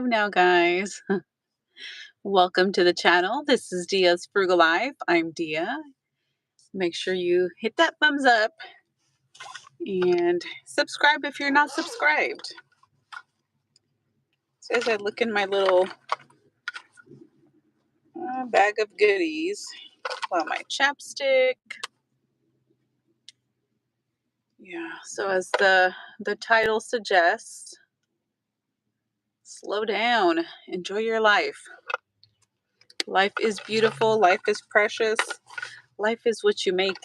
now, guys. Welcome to the channel. This is DiasFrugalLife. I'm Dia. Make sure you hit that thumbs up and subscribe if you're not subscribed. So as I look in my little bag of goodies, well, my chapstick. Yeah, so as the title suggests, slow down, enjoy your life. Life is beautiful, life is precious. Life is what you make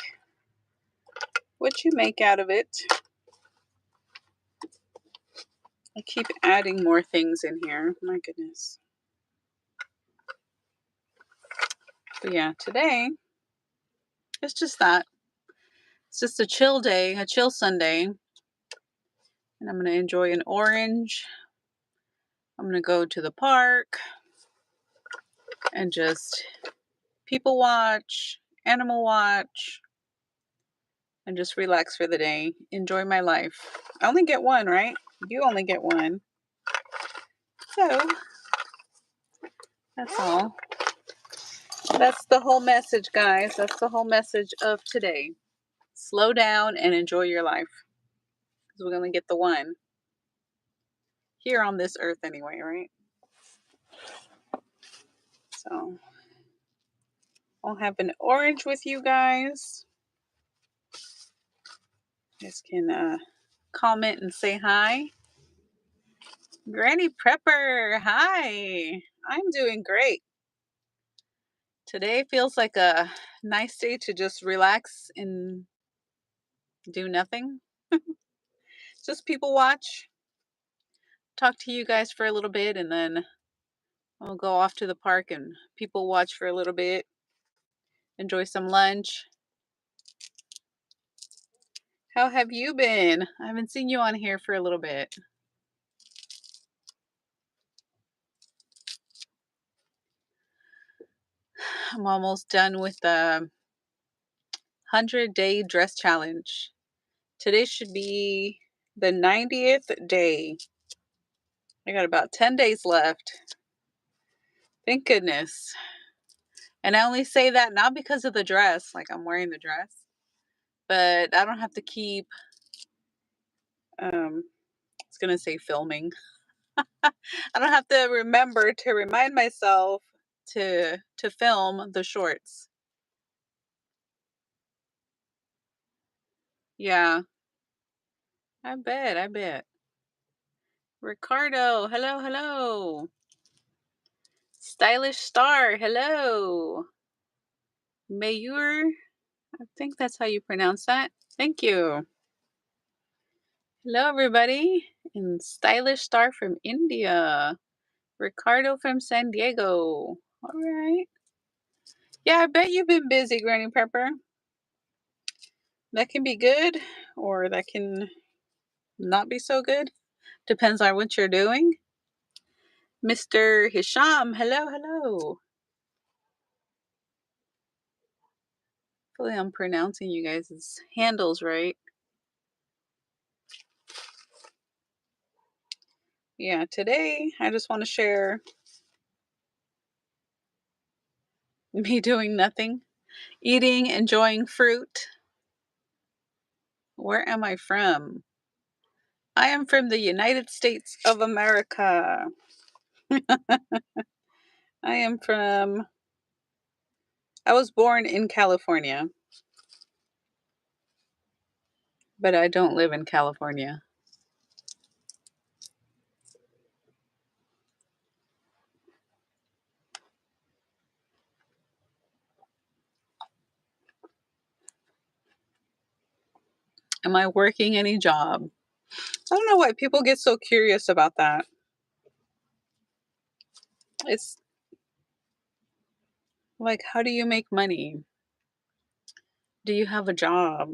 out of it. I keep adding more things in here. My goodness. But yeah, today it's just that. It's just a chill day, a chill Sunday. And I'm going to enjoy an orange. I'm going to go to the park and just people watch, animal watch, and just relax for the day. Enjoy my life. I only get one, right? You only get one. So that's all. That's the whole message, guys. That's the whole message of today. Slow down and enjoy your life. Because we're going to get the one. Here on this earth anyway, right? So I'll have an orange with you guys. You guys can comment and say hi. Granny Prepper, hi. I'm doing great. Today feels like a nice day to just relax and do nothing. Just people watch. Talk to you guys for a little bit, and then I'll go off to the park and people watch for a little bit. Enjoy some lunch. How have you been? I haven't seen you on here for a little bit. I'm almost done with the 100-day dress challenge. Today should be the 90th day. I got about 10 days left. Thank goodness. And I only say that not because of the dress, like I'm wearing the dress, but I don't have to keep, I was going to say filming. I don't have to remember to remind myself to film the shorts. Yeah, I bet. Ricardo, hello. Stylish Star, hello. Mayur, I think that's how you pronounce that. Thank you. Hello, everybody. And Stylish Star from India. Ricardo from San Diego. All right. Yeah, I bet you've been busy, Granny Pepper. That can be good, or that can not be so good. Depends on what you're doing. Mr. Hisham, hello. Hopefully I'm pronouncing you guys' handles right. Yeah, today I just want to share me doing nothing, eating, enjoying fruit. Where am I from? I am from the United States of America. I was born in California, but I don't live in California. Am I working any job? I don't know why people get so curious about that. It's like, how do you make money? Do you have a job?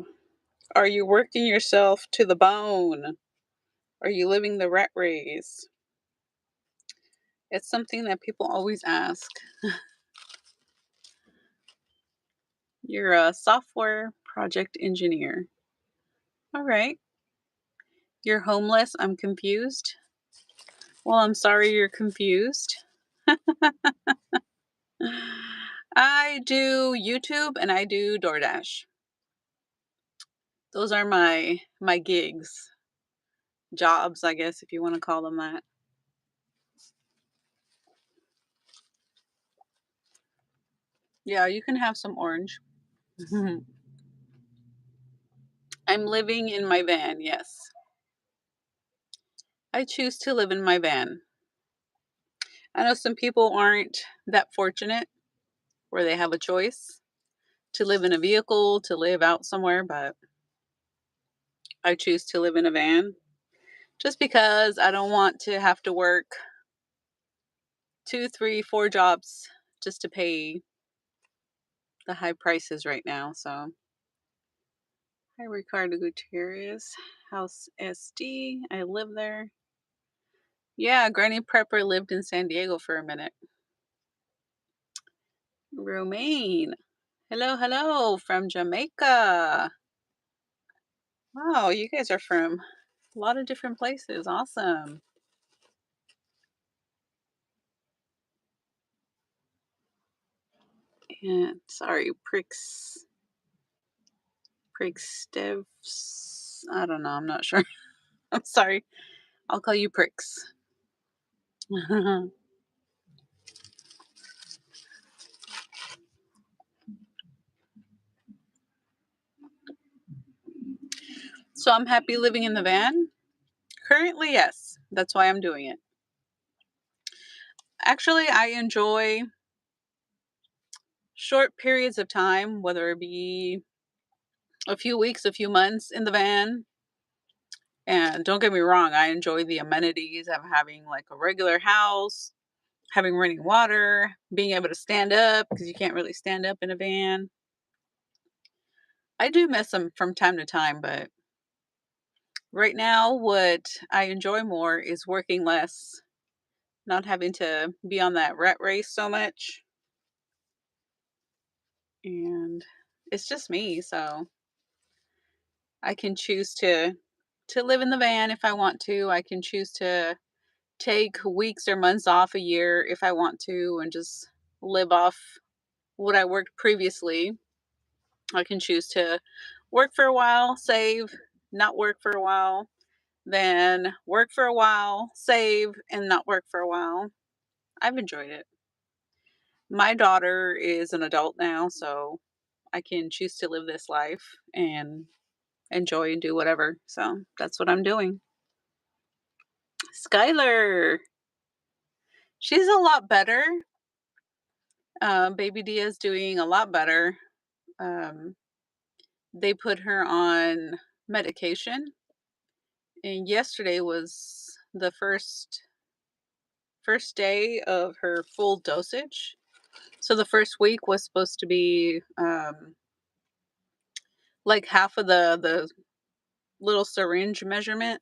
Are you working yourself to the bone? Are you living the rat race? It's something that people always ask. You're a software project engineer. All right. You're homeless. I'm confused. Well, I'm sorry you're confused. I do YouTube and I do DoorDash. Those are my gigs, jobs, I guess, if you wanna call them that. Yeah, you can have some orange. I'm living in my van, yes. I choose to live in my van. I know some people aren't that fortunate where they have a choice to live in a vehicle, to live out somewhere, but I choose to live in a van just because I don't want to have to work 2, 3, 4 jobs just to pay the high prices right now. So, hi, Ricardo Gutierrez, House SD. I live there. Yeah, Granny Prepper lived in San Diego for a minute. Romaine. Hello, hello from Jamaica. Wow, you guys are from a lot of different places. Awesome. And sorry, Pricks Devs. I don't know. I'm not sure. I'm sorry. I'll call you Pricks. So I'm happy living in the van. Currently, yes. That's why I'm doing it. Actually, I enjoy short periods of time, whether it be a few weeks, a few months in the van. And don't get me wrong, I enjoy the amenities of having like a regular house, having running water, being able to stand up because you can't really stand up in a van. I do miss them from time to time, but right now, what I enjoy more is working less, not having to be on that rat race so much. And it's just me, so I can choose to live in the van if I want to. I can choose to take weeks or months off a year if I want to and just live off what I worked previously. I can choose to work for a while, save, not work for a while, then work for a while, save, and not work for a while. I've enjoyed it. My daughter is an adult now, so I can choose to live this life and enjoy and do whatever. So that's what I'm doing. Skylar, she's a lot better. Baby Dia is doing a lot better. Um, they put her on medication, and yesterday was the first day of her full dosage. So the first week was supposed to be like half of the little syringe measurement,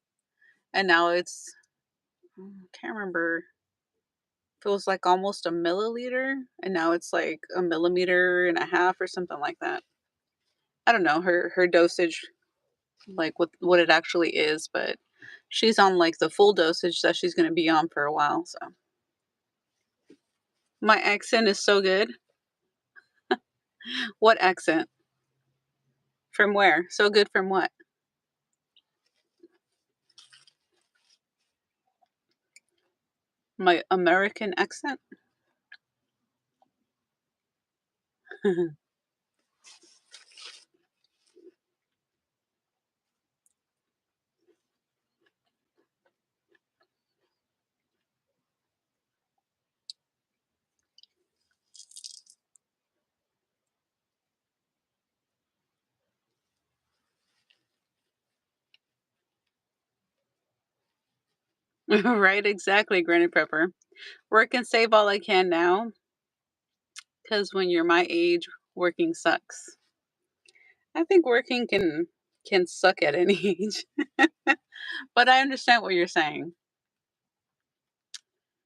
and now it's can't remember if it was like almost a milliliter, and now it's like a millimeter and a half or something like that. I don't know her dosage, like what it actually is, but she's on like the full dosage that she's going to be on for a while. So my accent is so good. What accent? From where? So good from what? My American accent? Right, exactly, Granny Prepper. Work and save all I can now, because when you're my age, working sucks. I think working can suck at any age, but I understand what you're saying.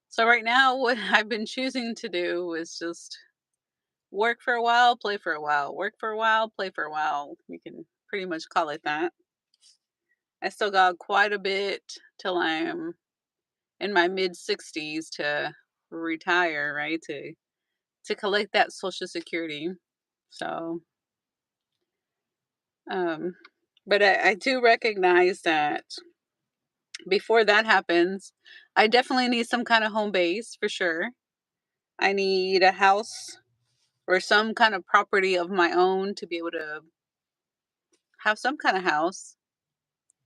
So right now, what I've been choosing to do is just work for a while, play for a while, work for a while, play for a while. You can pretty much call it that. I still got quite a bit till I'm in my mid 60s to retire, right? To collect that social security. So, um but I do recognize that before that happens, I definitely need some kind of home base for sure. I need a house or some kind of property of my own to be able to have some kind of house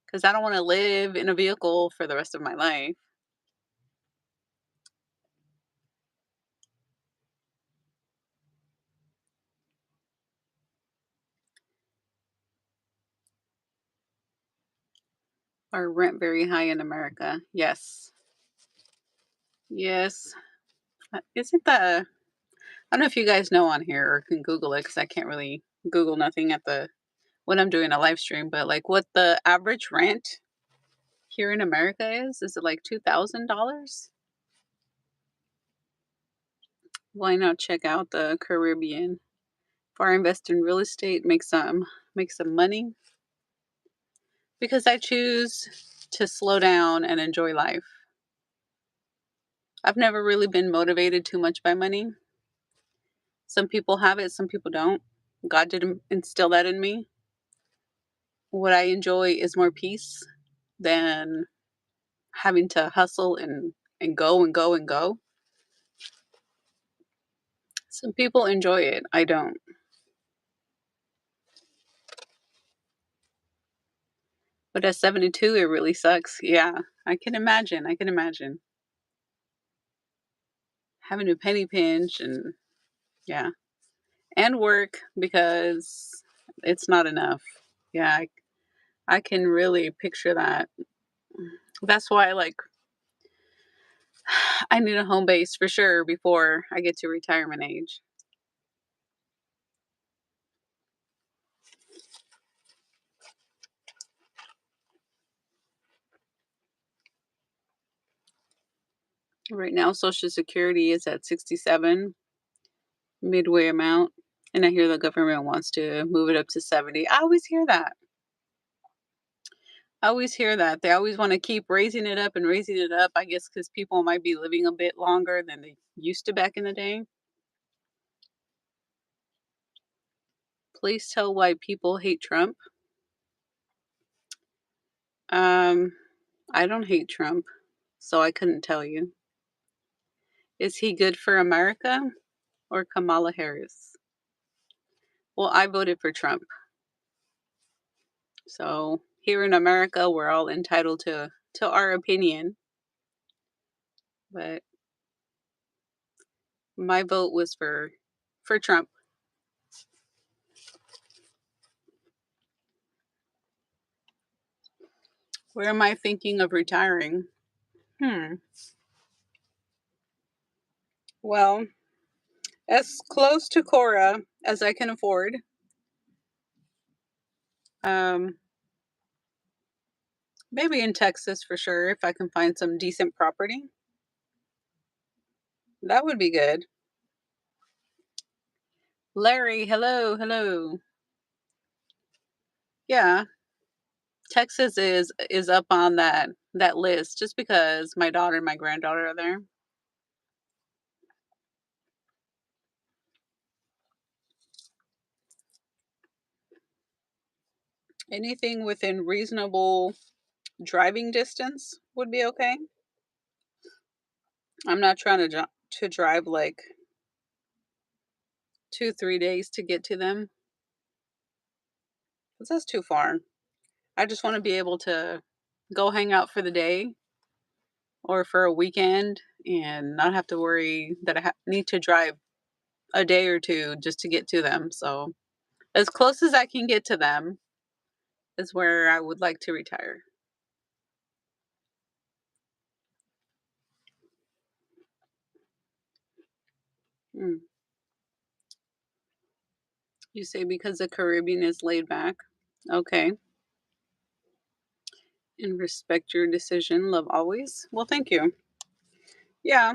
because I don't want to live in a vehicle for the rest of my life. Or rent very high in America. Yes. Yes. Isn't the I don't know if you guys know on here or can Google it because I can't really Google nothing at the when I'm doing a live stream, but like what the average rent here in America is? Is it like $2,000? Why not check out the Caribbean? If I invest in real estate, make some money because I choose to slow down and enjoy life. I've never really been motivated too much by money. Some people have it, some people don't. God didn't instill that in me. What I enjoy is more peace than having to hustle and go and go and go. Some people enjoy it. I don't. But at 72, it really sucks. Yeah, I can imagine. I can imagine having to penny pinch and yeah, and work because it's not enough. Yeah, I can really picture that. That's why I need a home base for sure before I get to retirement age. Right now, Social Security is at 67, midway amount. And I hear the government wants to move it up to 70. I always hear that. I always hear that. They always want to keep raising it up and raising it up. I guess because people might be living a bit longer than they used to back in the day. Please tell why people hate Trump. Um, I don't hate Trump, so I couldn't tell you. Is he good for America or Kamala Harris? Well, I voted for Trump. So here in America, we're all entitled to our opinion, but my vote was for Trump. Where am I thinking of retiring? Hmm. Well, as close to Cora as I can afford. Um, maybe in Texas for sure if I can find some decent property. That would be good. Larry, hello, hello. Yeah, Texas is up on that list just because my daughter and my granddaughter are there. Anything within reasonable driving distance would be okay. I'm not trying to drive like 2 3 days to get to them 'cause that's too far. I just want to be able to go hang out for the day or for a weekend and not have to worry that I need to drive a day or two just to get to them. So as close as I can get to them is where I would like to retire. Mm. You say because the Caribbean is laid back. Okay. And respect your decision. Love always. Well, thank you. Yeah,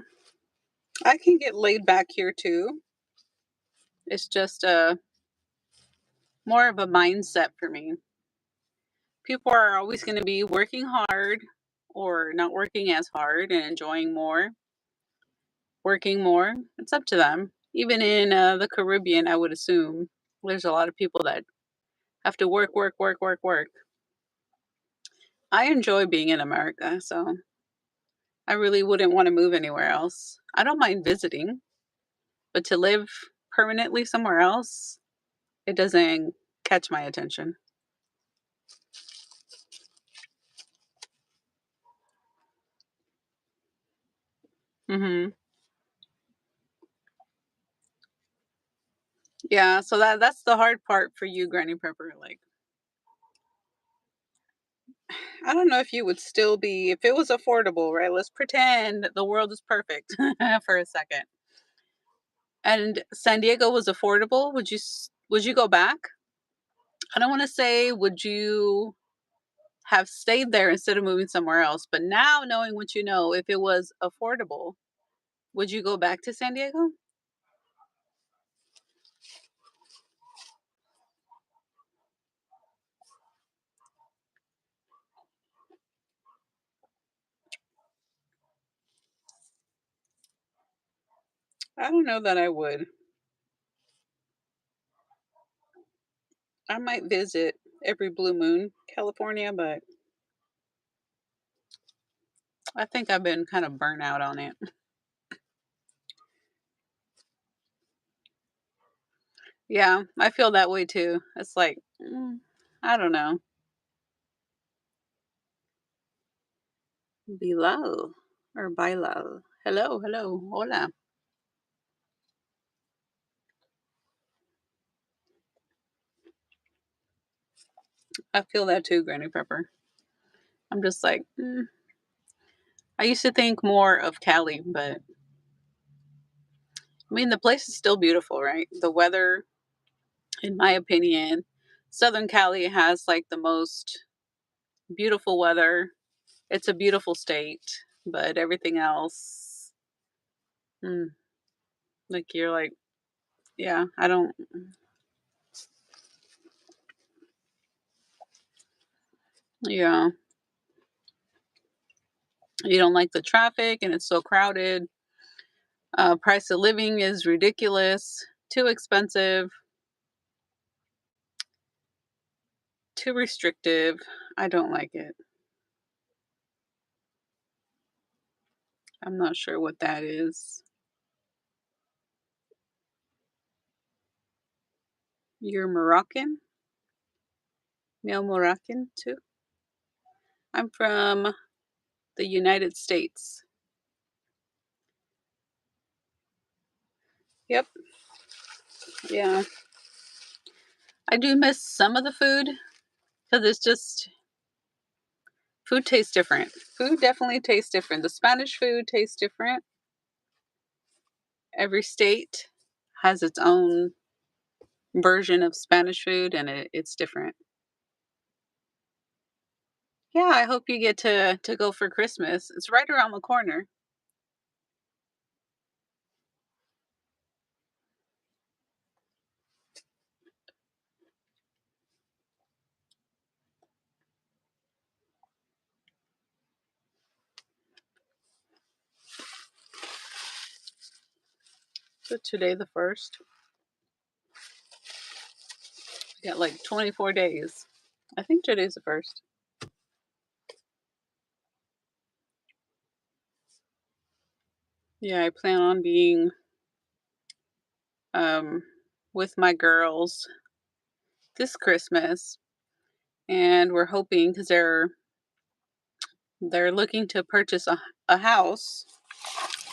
I can get laid back here too. It's just more of a mindset for me. People are always going to be working hard or not working as hard and enjoying more, working more. It's up to them. Even in the Caribbean, I would assume there's a lot of people that have to work, work, work, work, work. I enjoy being in America, so I really wouldn't want to move anywhere else. I don't mind visiting, but to live permanently somewhere else, it doesn't catch my attention. Mhm. Yeah, so that's the hard part for you, Granny Pepper. Like, I don't know if you would still be if it was affordable, right? Let's pretend the world is perfect for a second. And San Diego was affordable. Would you go back? I don't want to say would you have stayed there instead of moving somewhere else, but now knowing what you know, if it was affordable, would you go back to San Diego? I don't know that I would. I might visit every blue moon, California, but I think I've been kind of burnt out on it. Yeah, I feel that way too. It's like, I don't know. Bilal or Bilal. Hello, hello, hola. I feel that too, Granny Pepper. I'm just like, I used to think more of Cali, but I mean, the place is still beautiful, right? The weather, in my opinion, Southern Cali has like the most beautiful weather. It's a beautiful state, but everything else, mm, like you're like, yeah, I don't, yeah, you don't like the traffic and it's so crowded. Price of living is ridiculous, too expensive, too restrictive. I don't like it. I'm not sure what that is. You're Moroccan? Male Moroccan too? I'm from the United States. Yep. Yeah. I do miss some of the food because it's just food tastes different. Food definitely tastes different. The Spanish food tastes different. Every state has its own version of Spanish food and it's different. Yeah, I hope you get to go for Christmas. It's right around the corner. So today the first. We got like 24 days. I think today's the first. Yeah, I plan on being um with my girls this Christmas, and we're hoping because they're looking to purchase a house,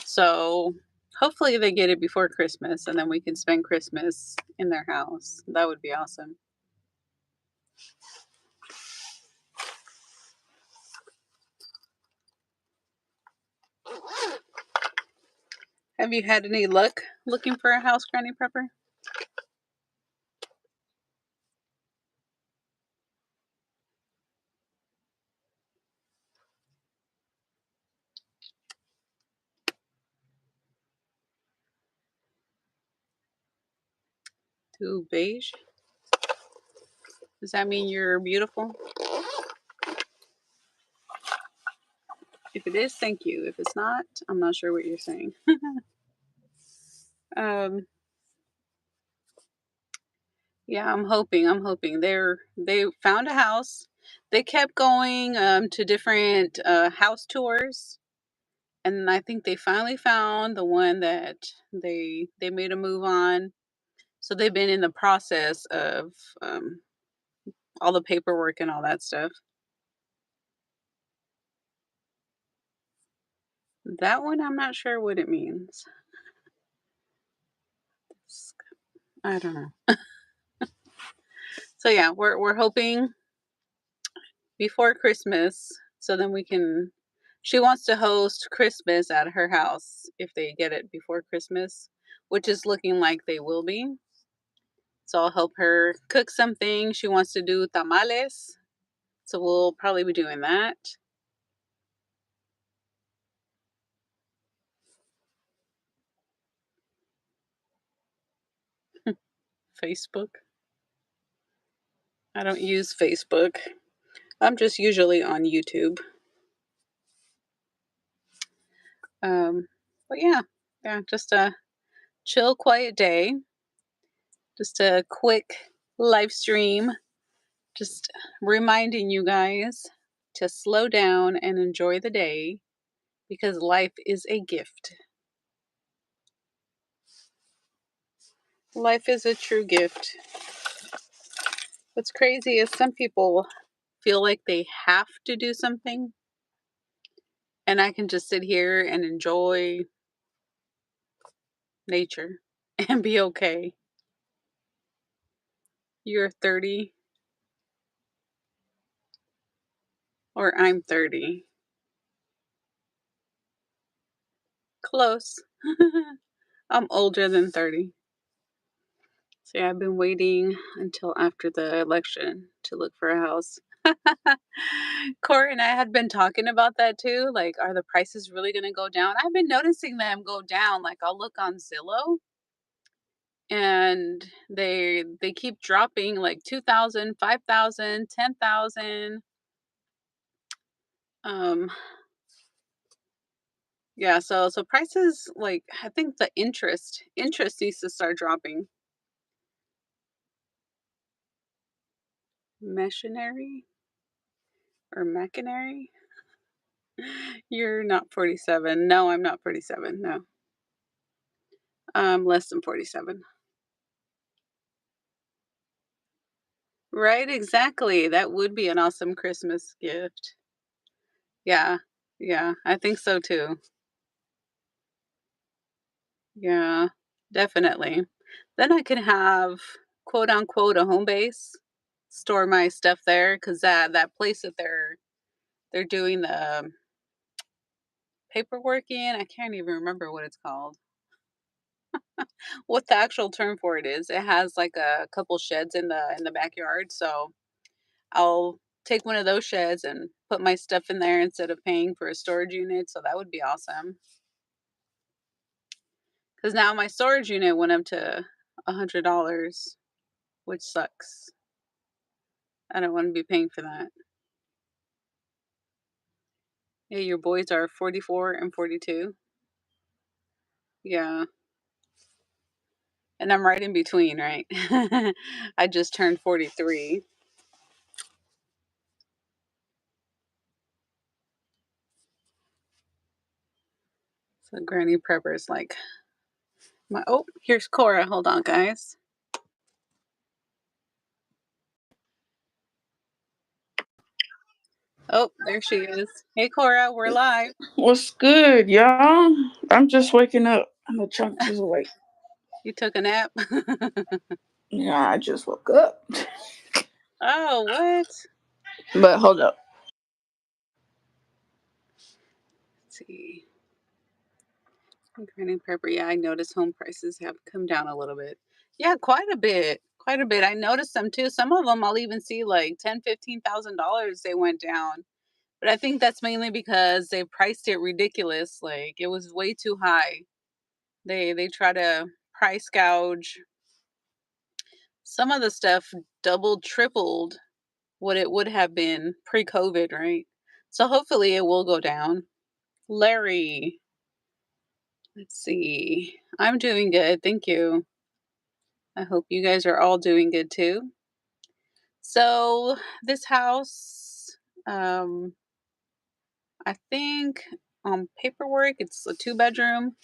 so hopefully they get it before Christmas, and then we can spend Christmas in their house. That would be awesome. Have you had any luck looking for a house, Granny Pepper? Too beige? Does that mean you're beautiful? it is, thank you. If it's not, I'm not sure what you're saying. um, yeah, I'm hoping they found a house. They kept going to different house tours, and I think they finally found the one that they made a move on. So they've been in the process of um, all the paperwork and all that stuff. That one, I'm not sure what it means. I don't know. So yeah, we're hoping before Christmas, so then we can. She wants to host Christmas at her house if they get it before Christmas, which is looking like they will be. So I'll help her cook something. She wants to do tamales, so we'll probably be doing that. Facebook. I don't use Facebook. I'm just usually on YouTube. Um, but yeah, just a chill, quiet day. Just a quick live stream. Just reminding you guys to slow down and enjoy the day because life is a gift. Life is a true gift. What's crazy is some people feel like they have to do something, and I can just sit here and enjoy nature and be okay. You're 30 or I'm 30. Close. I'm older than 30. So yeah, I've been waiting until after the election to look for a house. Corey and I had been talking about that too. Like, are the prices really going to go down? I've been noticing them go down. Like, I'll look on Zillow and they keep dropping like 2,000, 5,000, 10,000. Um yeah, so prices, like, I think the interest needs to start dropping. Machinery or machinary? You're not 47. No, I'm not 47. No. I'm less than 47. Right, exactly. That would be an awesome Christmas gift. Yeah. Yeah, I think so too. Yeah, definitely. Then I could have quote unquote a home base, store my stuff there because that place that they're doing the paperwork in, I can't even remember what it's called. What the actual term for it is. It has like a couple sheds in the backyard, so I'll take one of those sheds and put my stuff in there instead of paying for a storage unit, so that would be awesome. Because now my storage unit went up to $100, which sucks. I don't want to be paying for that. Yeah, your boys are 44 and 42. Yeah, and I'm right in between, right? I just turned 43. So Granny Prepper's like my. Oh, here's Cora. Hold on, guys. Oh, there she is. Hey, Cora, we're live. What's good, y'all? I'm just waking up. I'm a chunk is awake. You took a nap? Yeah, I just woke up. Oh, what? But hold up. Let's see. Granny Prepper. Yeah, I noticed home prices have come down a little bit. Yeah, quite a bit. Quite a bit. I noticed them too. Some of them I'll even see like $10,000, $15,000 they went down. But I think that's mainly because they priced it ridiculous. Like it was way too high. They try to price gouge. Some of the stuff doubled, tripled what it would have been pre-COVID, right? So hopefully it will go down. Larry. Let's see. I'm doing good. Thank you. I hope you guys are all doing good too. So, this house, um, I think on paperwork it's a two-bedroom,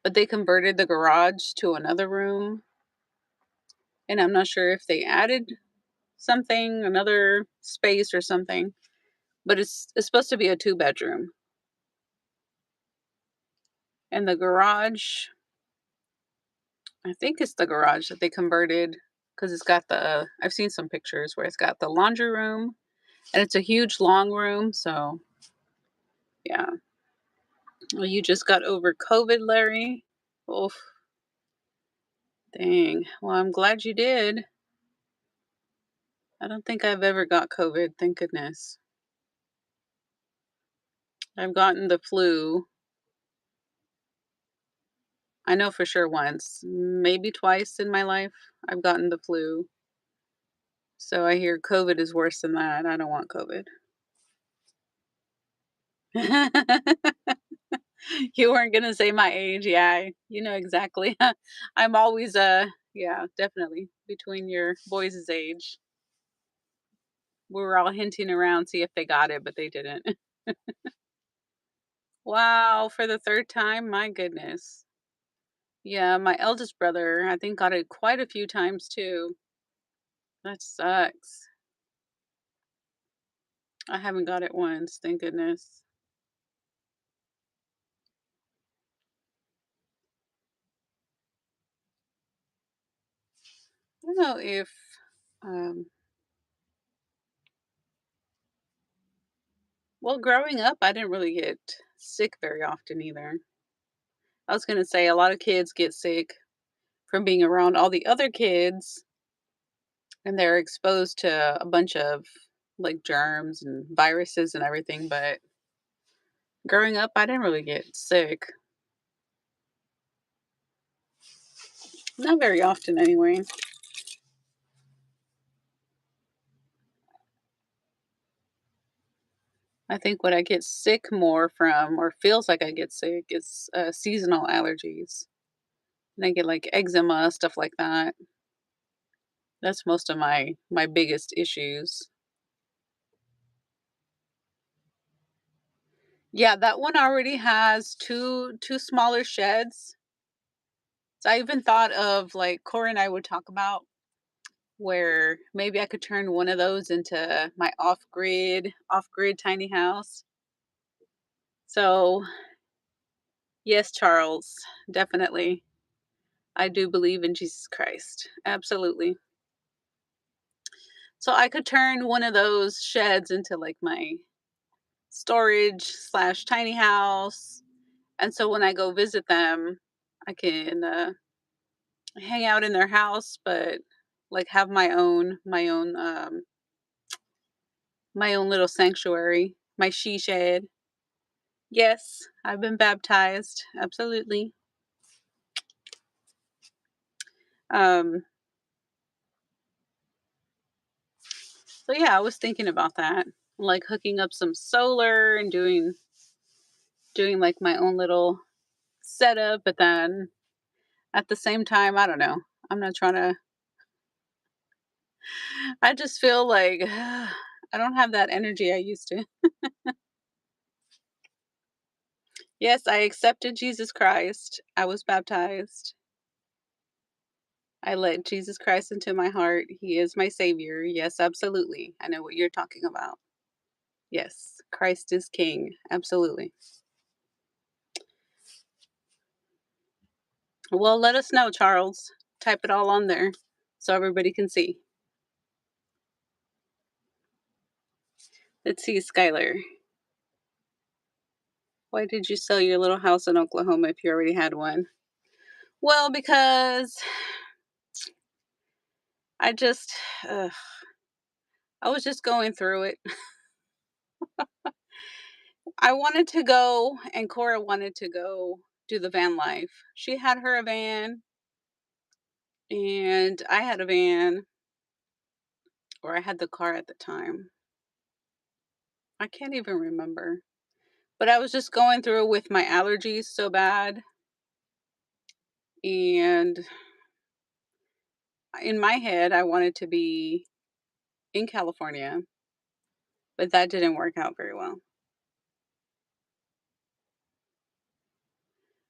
but they converted the garage to another room. And I'm not sure if they added something, another space or something, but it's supposed to be a two-bedroom. And the garage, I think it's the garage that they converted because it's got the I've seen some pictures where it's got the laundry room and it's a huge long room. So, yeah. Well, you just got over COVID, Larry. Oof, dang. Well, I'm glad you did. I don't think I've ever got COVID, thank goodness. I've gotten the flu. I know for sure once, maybe twice in my life, I've gotten the flu. So I hear COVID is worse than that. I don't want COVID. You weren't gonna say my age, yeah, you know exactly. I'm always, yeah, definitely between your boys' age. We were all hinting around, see if they got it, but they didn't. Wow, for the 3rd time? My goodness. Yeah, my eldest brother, I think, got it quite a few times too. That sucks. I haven't got it once, thank goodness. I don't know if, um well, growing up, I didn't really get sick very often either. I was gonna say a lot of kids get sick from being around all the other kids, and they're exposed to a bunch of, like, germs and viruses and everything, but growing up, I didn't really get sick. Not very often anyway. I think what I get sick more from or feels like I get sick is, seasonal allergies. And I get, like, eczema, stuff like that. That's most of my biggest issues. Yeah, that one already has two smaller sheds. So I even thought of, like, Corey and I would talk about where maybe I could turn one of those into my off-grid tiny house. So, yes, Charles, definitely. I do believe in Jesus Christ. Absolutely. So I could turn one of those sheds into like my storage slash tiny house. And so when I go visit them, I can hang out in their house, but like have my own little sanctuary, my she shed. Yes, I've been baptized. Absolutely. Um, so yeah, I was thinking about that, like hooking up some solar and doing like my own little setup, but then at the same time, I don't know. I'm not trying to I just feel like I don't have that energy I used to. Yes, I accepted Jesus Christ. I was baptized. I let Jesus Christ into my heart. He is my savior. Yes, absolutely. I know what you're talking about. Yes, Christ is king. Absolutely. Well, let us know, Charles. Type it all on there so everybody can see. Let's see, Skylar. Why did you sell your little house in Oklahoma if you already had one? Well, because I just, ugh, I was just going through it. I wanted to go, and Cora wanted to go do the van life. She had her a van, and I had a van, or I had the car at the time. I can't even remember. But I was just going through with my allergies so bad, and in my head, I wanted to be in California, but that didn't work out very well.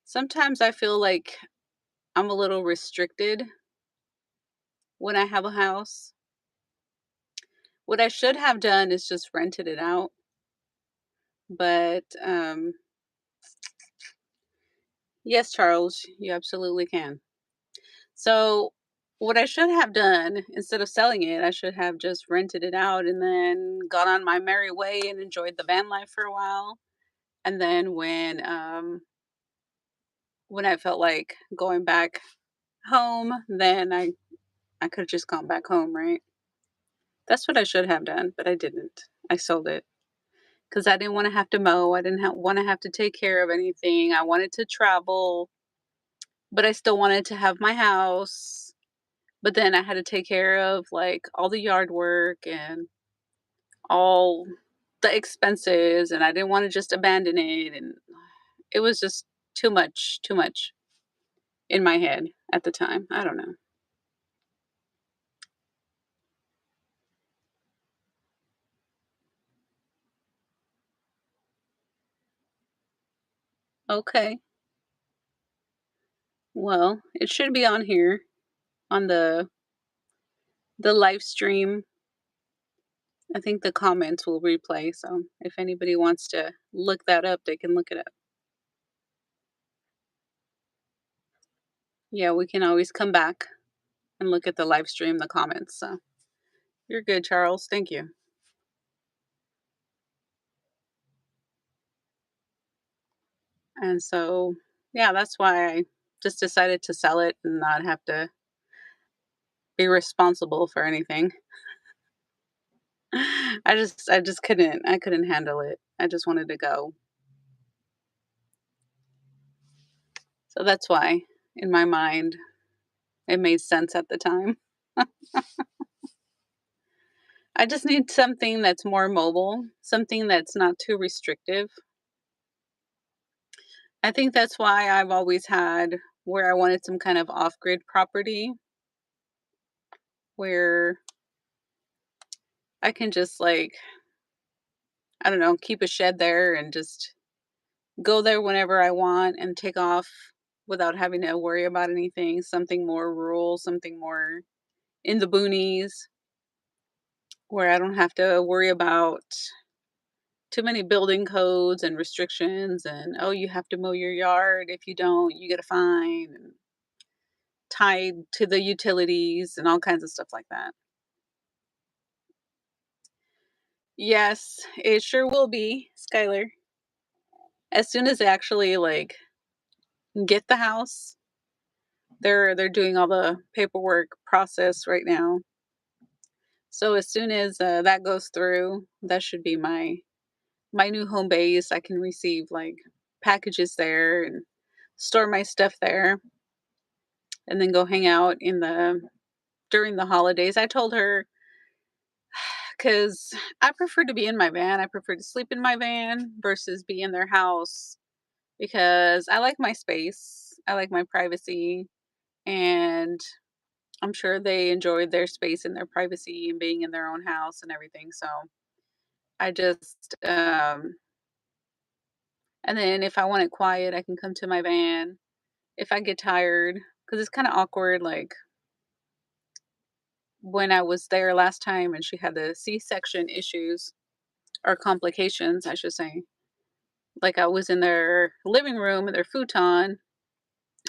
Sometimes I feel like I'm a little restricted when I have a house. What I should have done is just rented it out, but, yes, Charles, you absolutely can. So, what I should have done, instead of selling it, I should have just rented it out and then gone on my merry way and enjoyed the van life for a while. And then when I felt like going back home, then I could've just gone back home, right? That's what I should have done, but I didn't. I sold it because I didn't wanna have to mow, I didn't wanna have to take care of anything, I wanted to travel, but I still wanted to have my house. But then I had to take care of, like, all the yard work and all the expenses, and I didn't wanna just abandon it, and it was just too much in my head at the time. I don't know. Okay. Well, it should be on here on the live stream. I think the comments will replay, so if anybody wants to look that up, they can look it up. Yeah, we can always come back and look at the live stream, the comments, so you're good, Charles. Thank you. And so, yeah, that's why I just decided to sell it and not have to be responsible for anything. I just couldn't handle it. I just wanted to go. So that's why in my mind it made sense at the time. I just need something that's more mobile, something that's not too restrictive. I think that's why I've always had where I wanted some kind of off-grid property where I can just like, I don't know, keep a shed there and just go there whenever I want and take off without having to worry about anything, something more rural, something more in the boonies where I don't have to worry about too many building codes and restrictions and, oh, you have to mow your yard. If you don't, you get a fine and tied to the utilities and all kinds of stuff like that. Yes, it sure will be, Skylar. As soon as they actually like get the house, they're doing all the paperwork process right now. So as soon as that goes through, that should be my new home base. I can receive like packages there and store my stuff there, and then go hang out in the during the holidays. I told her because I prefer to be in my van. I prefer to sleep in my van versus be in their house because I like my space. I like my privacy, and I'm sure they enjoy their space and their privacy and being in their own house and everything. So I just, and then if I want it quiet, I can come to my van. If I get tired, because it's kind of awkward, like when I was there last time and she had the C-section issues or complications, I should say. Like I was in their living room in their futon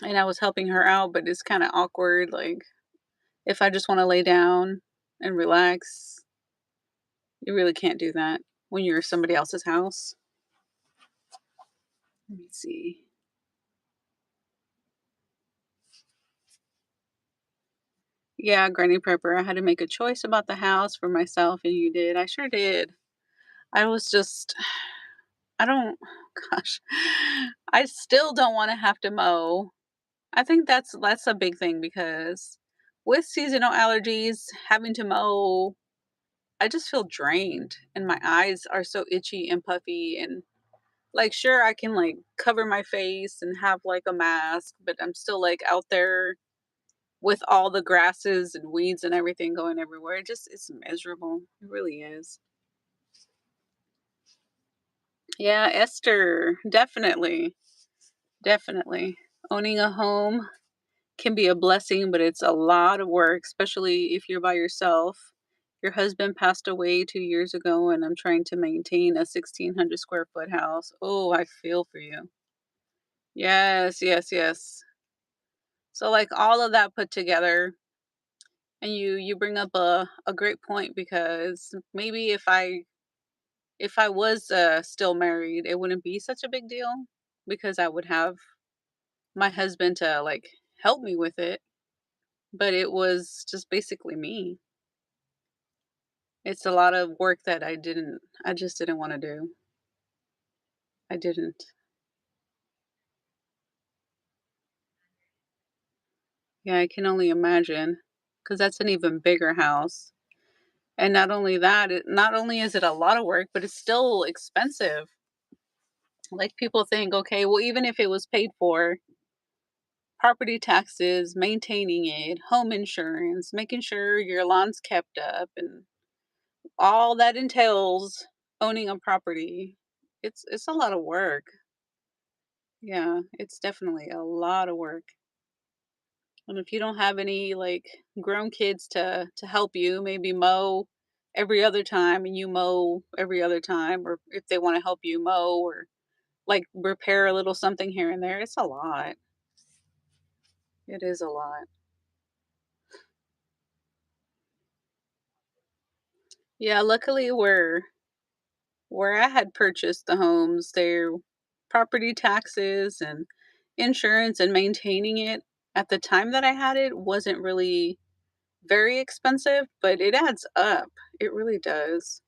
and I was helping her out, but it's kind of awkward. Like if I just want to lay down and relax, you really can't do that when you're somebody else's house. Let me see. Yeah, Granny Prepper, I had to make a choice about the house for myself, and you did. I sure did. I was just, I don't, gosh, I still don't want to have to mow. I think that's a big thing because with seasonal allergies, having to mow, I just feel drained, and my eyes are so itchy and puffy, and Like, sure, I can, like, cover my face and have, like, a mask, but I'm still, like, out there with all the grasses and weeds and everything going everywhere. It just it's miserable. It really is. Yeah, Esther, definitely, definitely. Owning a home can be a blessing, but it's a lot of work, especially if you're by yourself. Your husband passed away 2 years ago, and I'm trying to maintain a 1,600 square foot house. Oh, I feel for you. Yes, yes, yes. So, like, all of that put together, and you bring up a great point because maybe if I was, still married, it wouldn't be such a big deal because I would have my husband to, like, help me with it, but it was just basically me. It's a lot of work that I just didn't wanna do. I didn't. Yeah, I can only imagine, because that's an even bigger house, and not only that, not only is it a lot of work, but it's still expensive. Like, people think, "Okay, well, even if it was paid for, property taxes, maintaining it, home insurance, making sure your lawn's kept up, and all that entails owning a property." It's a lot of work. Yeah, it's definitely a lot of work. And if you don't have any, like, grown kids to help you, maybe mow every other time and you mow every other time, or if they wanna help you mow or, like, repair a little something here and there, it's a lot. It is a lot. Yeah, luckily where I had purchased the homes, their property taxes and insurance and maintaining it at the time that I had it wasn't really very expensive, but it adds up. It really does.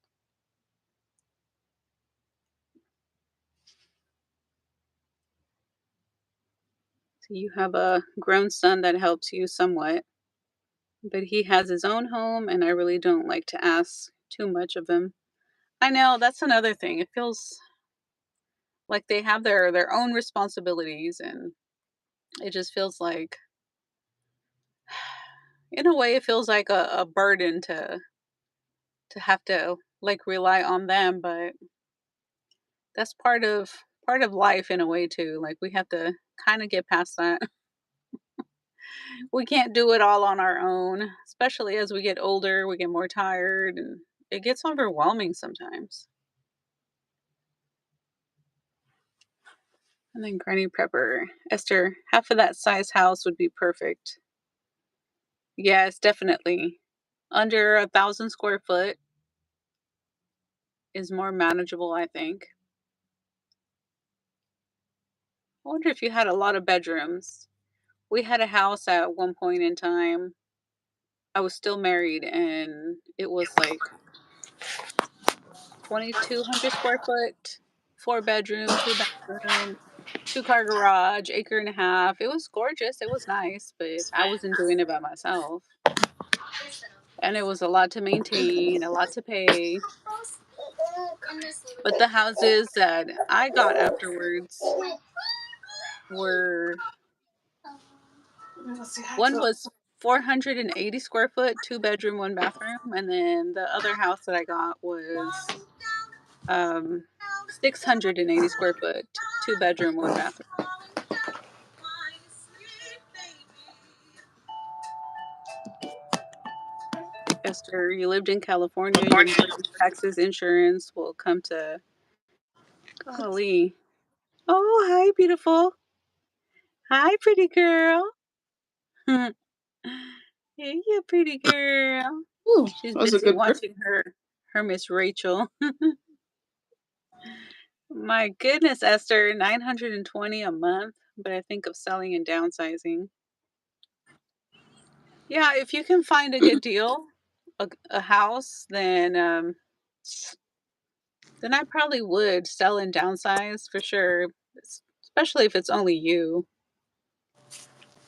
So you have a grown son that helps you somewhat, but he has his own home, and I really don't like to ask too much of him. I know that's another thing. It feels like they have their own responsibilities, and it just feels like, in a way, it feels like a burden to have to, like, rely on them. But that's part of life in a way too. Like, we have to kind of get past that. We can't do it all on our own, especially as we get older, we get more tired, and it gets overwhelming sometimes. And then Granny Prepper. Esther, half of that size house would be perfect. Yes, definitely. Under 1,000 square foot is more manageable, I think. I wonder if you had a lot of bedrooms. We had a house at one point in time. I was still married, and it was like 2,200 square foot, 4 bedroom, 2 bathroom, 2-car garage, acre and a half. It was gorgeous. It was nice, but I wasn't doing it by myself. And it was a lot to maintain, a lot to pay. But the houses that I got afterwards were one was 480 square foot, 2 bedroom, 1 bathroom, and then the other house that I got was 680 square foot, 2 bedroom, 1 bathroom. Esther, you lived in California, your mortgage, taxes, insurance will come to golly. Oh, hi, beautiful. Hi, pretty girl. Hey, you pretty girl. Ooh, She's that was a busy good birthday. watching her Miss Rachel. My goodness, Esther, 920 a month, but I think of selling and downsizing. Yeah, if you can find a good deal, a house, then I probably would sell and downsize for sure, especially if it's only you.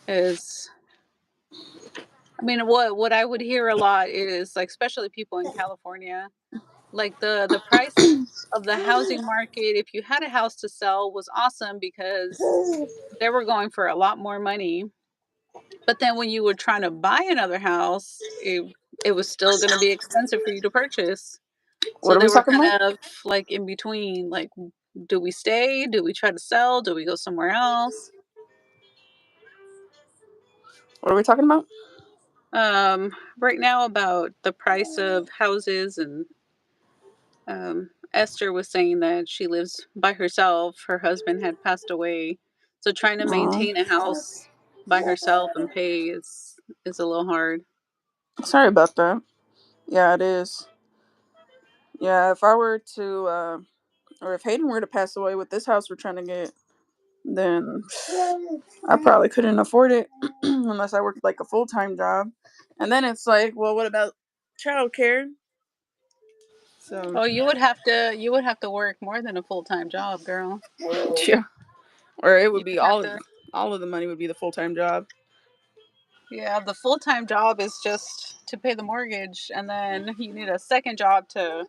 Is I mean, what I would hear a lot is, like, especially people in California. Like the price of the housing market, if you had a house to sell, was awesome because they were going for a lot more money. But then when you were trying to buy another house, it was still going to be expensive for you to purchase. So What are they we were talking about? kind of like in between, like, do we stay? Do we try to sell? Do we go somewhere else? What are we talking about? Right now about the price of houses, and Esther was saying that she lives by herself. Her husband had passed away, so trying to Oh, maintain a house by herself and pay is a little hard. sorry about that. Yeah, it is. Yeah, if I were to, or if Hayden were to pass away with this house we're trying to get, then I probably couldn't afford it unless I worked like a full time job. And then it's like, well, what about childcare? So Oh, you would have to work more than a full-time job, girl. yeah, or it You would be would have to. all of the money would be the full time job. Yeah, the full-time job is just to pay the mortgage, and then you need a second job to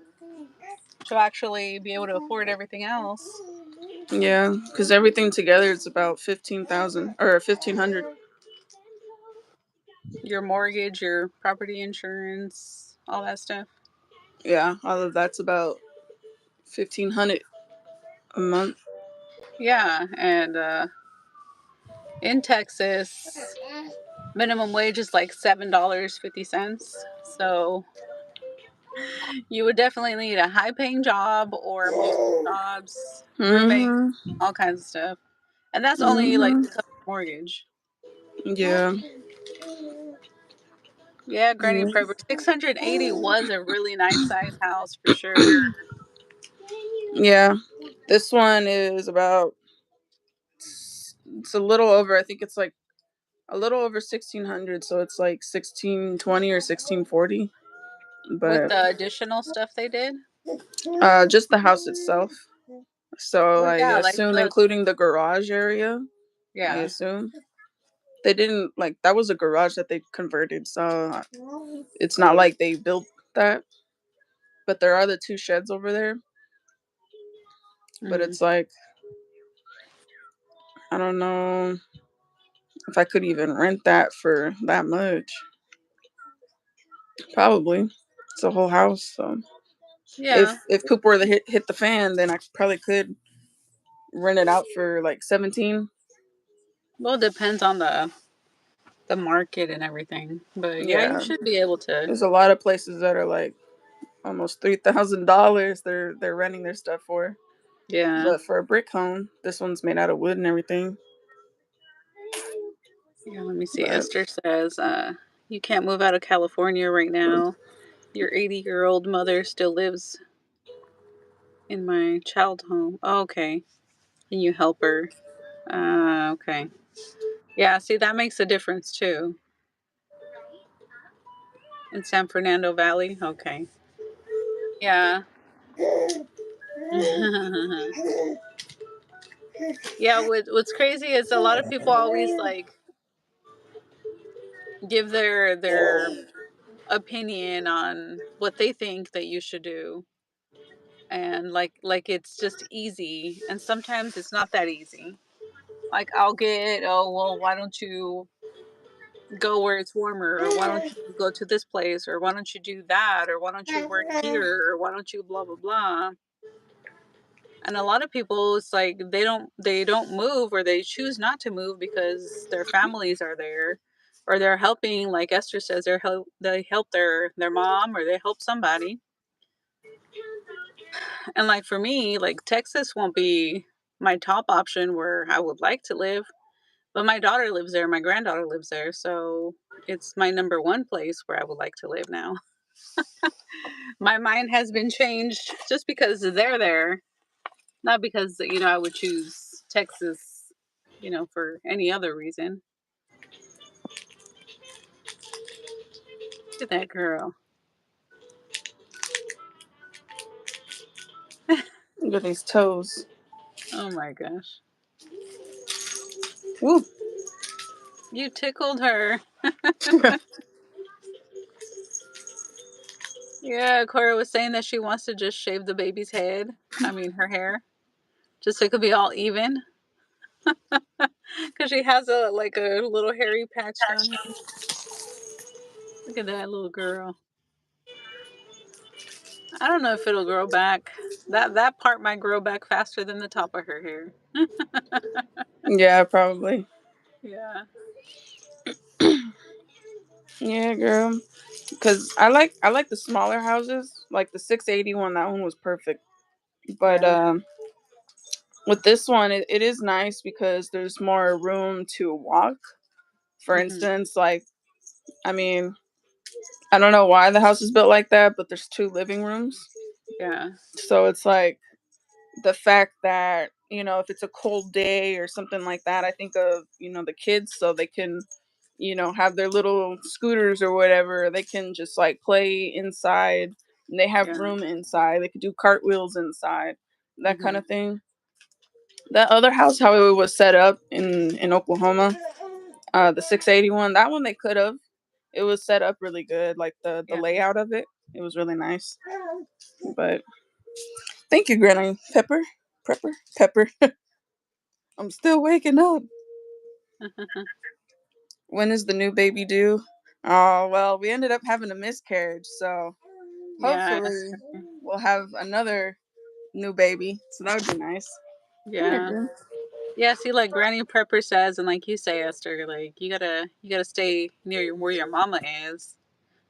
actually be able to afford everything else. Yeah, because everything together it's about 15,000 or 1,500. Your mortgage, your property insurance, all that stuff. Yeah, all of that's about 1,500 a month. Yeah, and in Texas, minimum wage is like $7.50. So you would definitely need a high-paying job or multiple jobs, roommates, Mhm. all kinds of stuff. And that's only like Mhm. to cover the mortgage. Yeah. Yeah, Granny Yeah. Forever. 680 was a really nice size house for sure. Yeah. This one is about. It's a little over. I think it's like a little over 1,600. So it's like 1,620 or 1,640. With But the additional stuff they did. just the house itself. So Well, I yeah, like assume, the including the garage area. I yeah. assume they didn't like that was a garage that they converted. So it's not like they built that. But there are the two sheds over there. But Mm. it's like I don't know if I could even rent that for that much. Probably. It's a whole house. So Yeah. if poop were to hit the fan, then I probably could rent it out for like 17. Well, it depends on the market and everything. But yeah, you Yeah. should be able to. There's a lot of places that are like almost $3,000. They're renting their stuff for. Yeah. But for a brick home, this one's made out of wood and everything. Yeah, let me see. But Esther says, you can't move out of California right now. Your 80-year-old mother still lives in my child home. Oh, okay. Can you help her? Okay. Yeah, see, that makes a difference too. In San Fernando Valley? Okay. Yeah. Yeah, what's crazy is a lot of people always like give their opinion on what they think that you should do, and like it's just easy, and sometimes it's not that easy. Like I'll get, oh well, why don't you go where it's warmer, or why don't you go to this place, or why don't you do that, or why don't you work here, or why don't you blah blah blah. And a lot of people, it's like they don't move, or they choose not to move because their families are there, or they're helping, like Esther says, they help their mom, or they help somebody. And like for me, like Texas won't be my top option where I would like to live, but my daughter lives there, my granddaughter lives there, so it's my number one place where I would like to live now. My mind has been changed just because they're there, not because I would choose Texas, for any other reason. Look at that girl. look at these toes. Oh my gosh. Woo. You tickled her. Yeah, Cora was saying that she wants to just shave the baby's head. I mean, her hair, just so it could be all even. Because she has a like a little hairy patch down here. Look at that little girl. I don't know if it'll grow back. That part might grow back faster than the top of her hair. Yeah, probably. Yeah. Yeah, girl. Cause I like the smaller houses, like the 681. That one was perfect. But Yeah. with this one, it is nice because there's more room to walk. For Mhm. instance, like I mean, I don't know why the house is built like that, but there's two living rooms, Yeah. so it's like the fact that if it's a cold day or something like that, I think of the kids so they can have their little scooters or whatever. They can just like play inside. And they have Yeah. room inside. They could do cartwheels inside, that kind Mhm. of thing. That other house, how it was set up in Oklahoma, the 681, that one they could have. It was set up really good, like the Yeah. layout of it. It was really nice. But thank you, Granny Pepper, Prepper, Pepper. I'm still waking up. When is the new baby due? Oh well, we ended up having a miscarriage, so Yeah. hopefully we'll have another new baby. So that would be nice. Come here, Yeah. girl. Yeah, see, like Granny Prepper says, and like you say, Esther, like you gotta stay near where your mama is.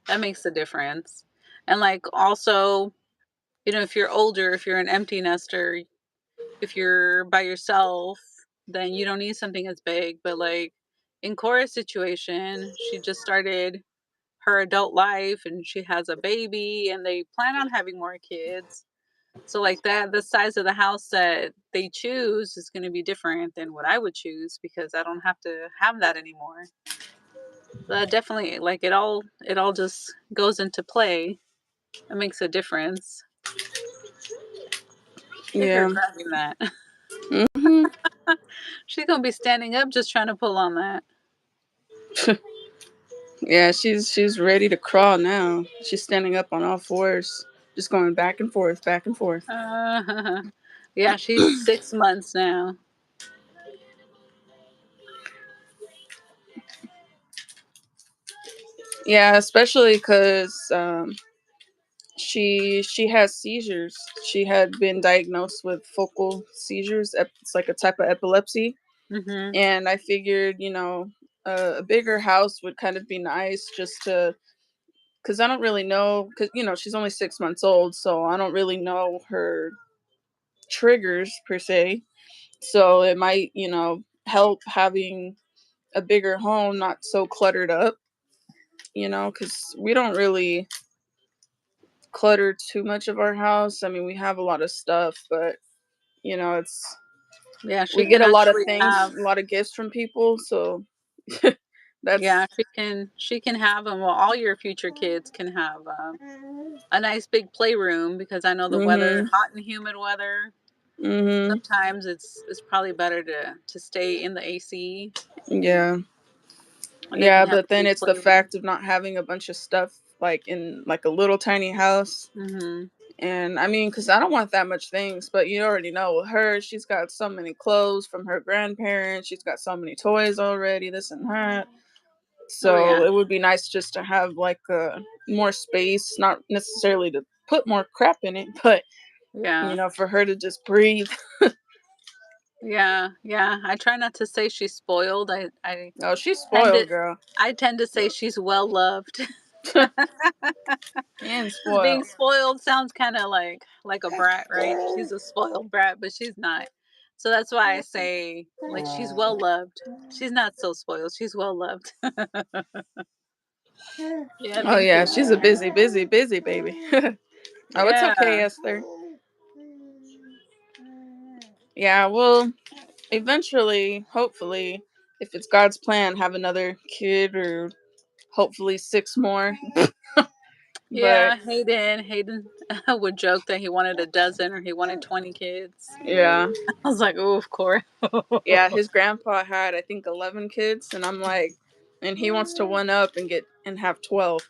That makes a difference. And like also, if you're older, if you're an empty nester, if you're by yourself, then you don't need something as big. But like in Cora's situation, she just started her adult life and she has a baby and they plan on having more kids. So like that the size of the house that they choose is going to be different than what I would choose because I don't have to have that anymore. That definitely like it all just goes into play. It makes a difference. Look at her Yeah. grabbing that. Mhm. She's gonna be standing up just trying to pull on that. Yeah, she's ready to crawl now. She's standing up on all fours, just going back and forth, back and forth. Yeah, she's 6 months now. Yeah, especially because she has seizures. She had been diagnosed with focal seizures. It's like a type of epilepsy, Mhm. and I figured a bigger house would kind of be nice just to because I don't really know because she's only 6 months old, so I don't really know her triggers per se. So it might help having a bigger home, not so cluttered up. Because we don't really clutter too much of our house. I mean, we have a lot of stuff, but it's Yeah, she we can get a lot of actually things, have a lot of gifts from people, so yeah, that's she can have them. Well, all your future kids can have a nice big playroom because I know the weather, mhm hot and humid weather, mhm sometimes it's probably better to stay in the AC yeah. and they Yeah, can have but a then big it's the playroom. fact of not having a bunch of stuff like in like a little tiny house. Mhm. And I mean, because I don't want that much things, but you already know with her, she's got so many clothes from her grandparents. She's got so many toys already, this and that. Oh yeah. So it would be nice just to have like more space, not necessarily to put more crap in it, but Yeah. for her to just breathe. Yeah. Yeah. I try not to say she's spoiled. I Oh, she's tend to spoiled, girl. I tend to say she's well loved. And 'Cause being spoiled. spoiled sounds kinda like a brat, right? She's a spoiled brat, but she's not. So that's why I say, like, she's well loved. She's not so spoiled, she's well loved. Yeah, Oh thank you, yeah, she's a Esther. busy, busy, busy baby. Oh, it's okay, Yeah. Esther. Yeah, we'll eventually, hopefully, if it's God's plan, have another kid or hopefully six more. But Yeah, Hayden would joke that he wanted a dozen or he wanted 20 kids. yeah, I was like, "Ooh, of course." yeah, his grandpa had I think 11 kids, and I'm like, and he wants to one up and get and have 12.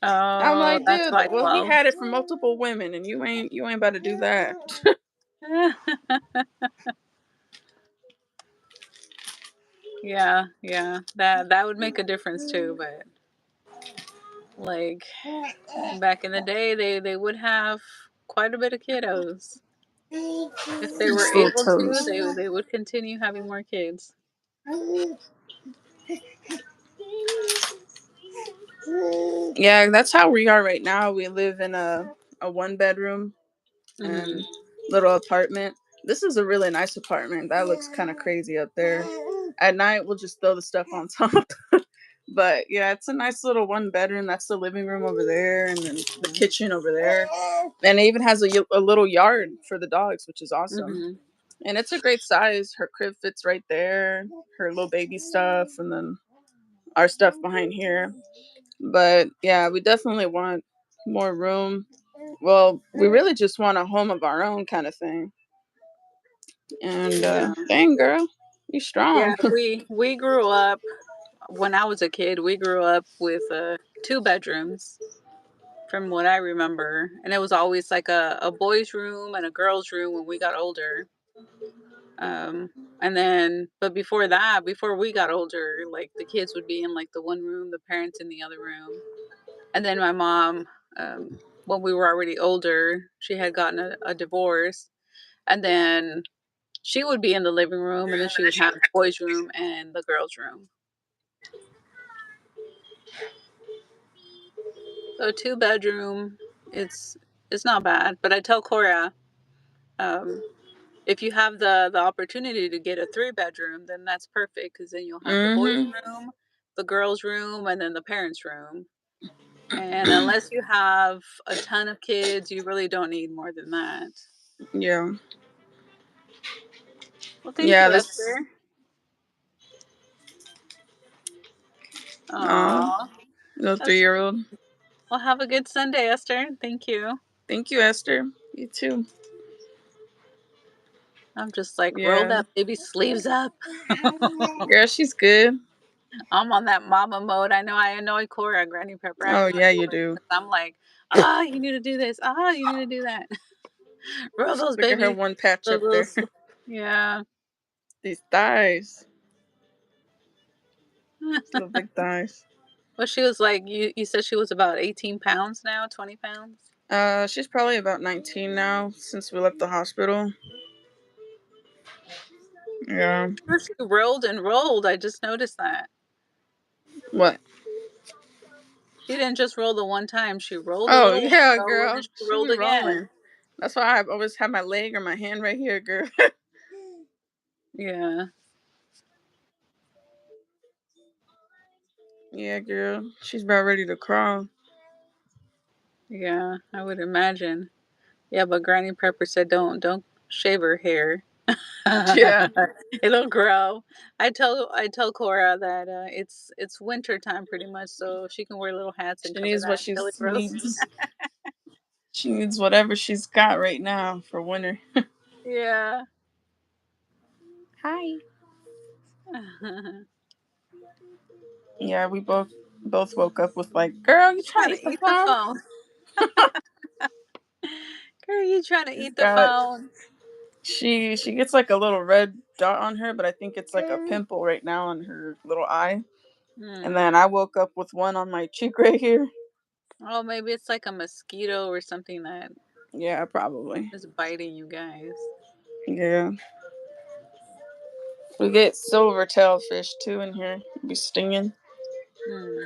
I'm Oh, like, that's dude, like well, he love. had it from multiple women, and you ain't about to do that. Yeah, yeah. That would make a difference too, but like back in the day they would have quite a bit of kiddos. If they were Just little able to, toes. they would continue having more kids. Yeah, that's how we are right now. We live in a one bedroom and Mhm. little apartment. This is a really nice apartment. That looks kind of crazy up there. At night, we'll just throw the stuff on top. But yeah, it's a nice little one bedroom. That's the living room over there, and then the Mhm. kitchen over there. And it even has a little yard for the dogs, which is awesome. Mhm. And it's a great size. Her crib fits right there, her little baby stuff, and then our stuff behind here. But yeah, we definitely want more room. Well, we really just want a home of our own kind of thing. And Yeah. dang girl, you Yeah, strong. we grew up when I was a kid, we grew up with two bedrooms from what I remember. And it was always like a boys' room and a girls' room when we got older. Um, and then, but before that, before we got older, like the kids would be in like the one room, the parents in the other room. And then my mom, when we were already older, she had gotten a divorce. And then she would be in the living room, and then she would have the boys' room and the girls' room. So two bedroom, it's it's not bad. But I tell Cora, um, if you have the opportunity to get a three-bedroom, then that's perfect because then you'll have the boys' Mhm. room, the girls' room, and then the parents' room. And unless you have a ton of kids, you really don't need more than that. Yeah. Well, thank Yeah. you, This. Esther. Oh, Aw, little that's 3-year-old. well. Have a good Sunday, Esther. Thank you. Thank you, Esther. You too. I'm just like roll Yeah. that baby sleeves up. Girl, she's good. I'm on that mama mode. I know I annoy Cora, Granny Pepper. I Oh annoy yeah, you Cora do. because I'm like, ah, you need to do this. Ah, you need to do that. Roll those Look at her baby, one patch those up there. yeah. These thighs. Little big thighs. Well, she was like, you said she was about 18 pounds now, 20 pounds. She's probably about 19 now since we left the hospital. Yeah. Sure, she rolled and rolled. I just noticed that. What? She didn't just roll the one time. She rolled a Oh little yeah, while ago and then girl. she She rolled be again. rolling. That's why I always have my leg or my hand right here, girl. Yeah, Yeah, girl. She's about ready to crawl. yeah, I would imagine. Yeah, but Granny Pepper said don't shave her hair. Yeah. It'll grow. I tell Cora that it's winter time pretty much, so she can wear little hats and She cover needs what that she until it grows. needs. She needs whatever she's got right now for winter. Yeah. Hi. Yeah, we both woke up with like, girl, you trying Trying to to eat the eat the phone? phone. Girl, you trying to She's eat the got phone? she gets like a little red dot on her, but I think it's like a pimple right now on her little eye. And Hmm. then I woke up with one on my cheek right here. Oh, maybe it's like a mosquito or something that Yeah, probably. is biting you guys. Yeah. We get silvertail fish too in here. Be stinging. Hmm.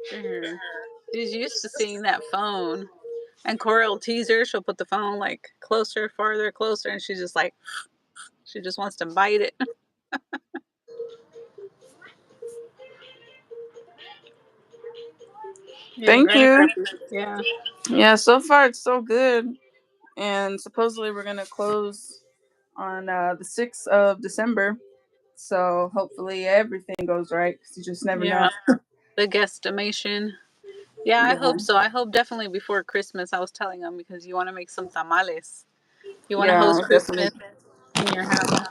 Sure. She's used to seeing that phone. And Cora will tease her. She'll put the phone like closer, farther, closer, and she's just like, she just wants to bite it. Yeah, Thank Granny you. Peppers. Yeah. Yeah, so far it's so good. And supposedly we're gonna close on the 6th of December. So hopefully everything goes right. 'Cause you just never know. Yeah. The guesstimation. Yeah, I Yeah. hope so. I hope definitely before Christmas. I was telling them because you want to make some tamales. You want to Yeah, host definitely. Christmas in your house.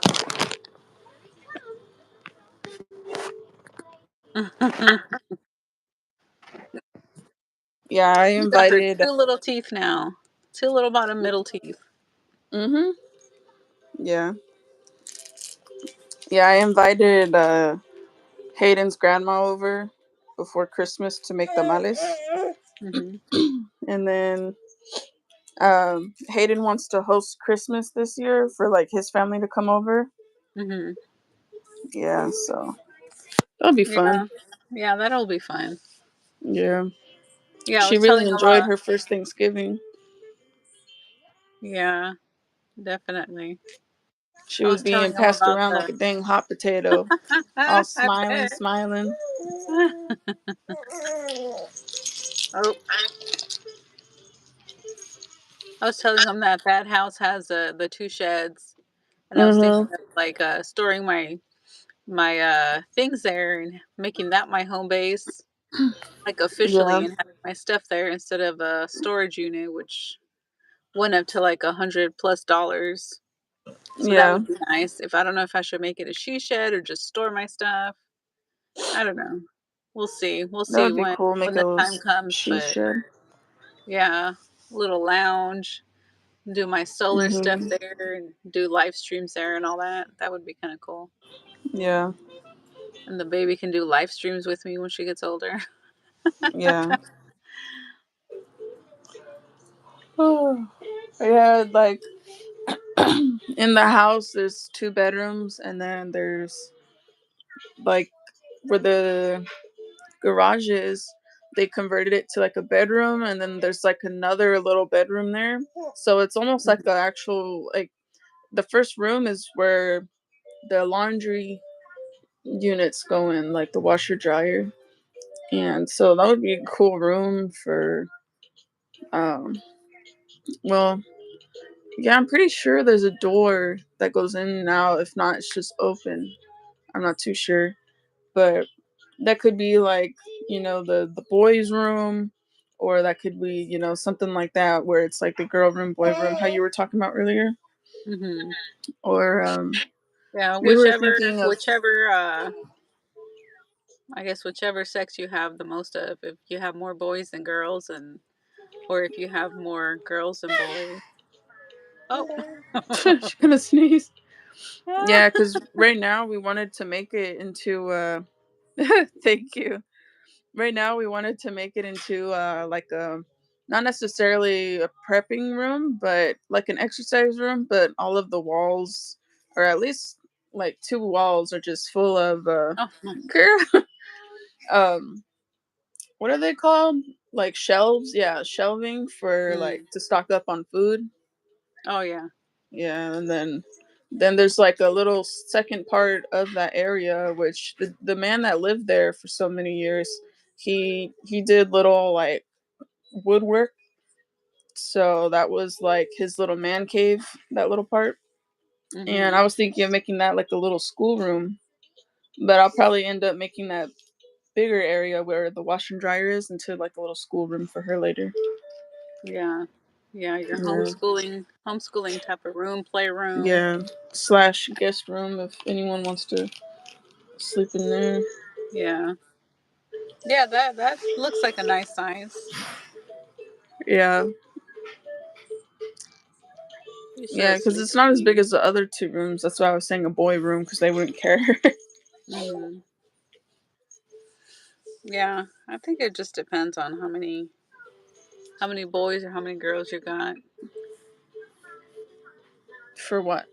Yeah, I You got her invited. two little teeth now. Two little bottom middle teeth. Mm-hmm. Yeah, yeah, I invited Hayden's grandma over before Christmas to make tamales, Mhm. and then Hayden wants to host Christmas this year for like his family to come over. Mhm. Yeah, so that'll be fun. Yeah. Yeah, that'll be fun. Yeah, Yeah, I she was really telling him. enjoyed her first Thanksgiving. Yeah, definitely. She I was was telling being him passed about around like the. a dang hot potato, all I smiling, bet. smiling. Oh, I was telling him that that house has the two sheds, and I was thinking Mm-hmm. of like storing my things there and making that my home base, like Yeah, officially, and having my stuff there instead of a storage unit, which went up to like $100+ So that yeah, would be nice. If I don't know if I should make it a she shed or just store my stuff. I don't know. We'll see. We'll that see would be cool. when Make a the little time comes. she But shed. yeah, little lounge, do my solar stuff Mm-hmm. there, and do live streams there and all that. That would be kind of cool. Yeah, And the baby can do live streams with me when she gets older. yeah. Yeah, like in the house, there's two bedrooms, and then there's like where the garage is. They converted it to like a bedroom, and then there's like another little bedroom there. So it's almost like Mhm. the actual like the first room is where the laundry units go in, like the washer dryer, and so that would be a cool room for. Um, well, yeah, I'm pretty sure there's a door that goes in and out. If not, it's just open. I'm not too sure, but that could be like the boys' room, or that could be something like that where it's like the girl room, boy room, how you were talking about earlier, Mhm. or Yeah, we were whichever thinking of whichever I guess whichever sex you have the most of. If you have more boys than girls, and or if you have more girls than boys. Oh. she's gonna sneeze. Yeah, because right now we wanted to make it into thank you. Right now we wanted to make it into like a not necessarily a prepping room, but like an exercise room, but all of the walls, or at least like two walls, are just full of Oh my. girl um what are they called, like shelves, yeah, shelving for like Mm. to stock up on food. Oh yeah. Yeah, and then there's like a little second part of that area, which the man that lived there for so many years, he did little like woodwork. So that was like his little man cave, that little part. And I Mhm. was thinking of making that like a little schoolroom, but I'll probably end up making that bigger area where the washer and dryer is into like a little schoolroom for her later. Yeah. Yeah, your Yeah. homeschooling type of room, playroom. Yeah. Slash guest room if anyone wants to sleep in there. Yeah. Yeah, that looks like a nice size. Yeah. You Yeah, sure because it's not as big as the other two rooms. That's why I was saying a boy room because they wouldn't care. Mhm. Yeah, I think it just depends on how many boys or how many girls you got For what?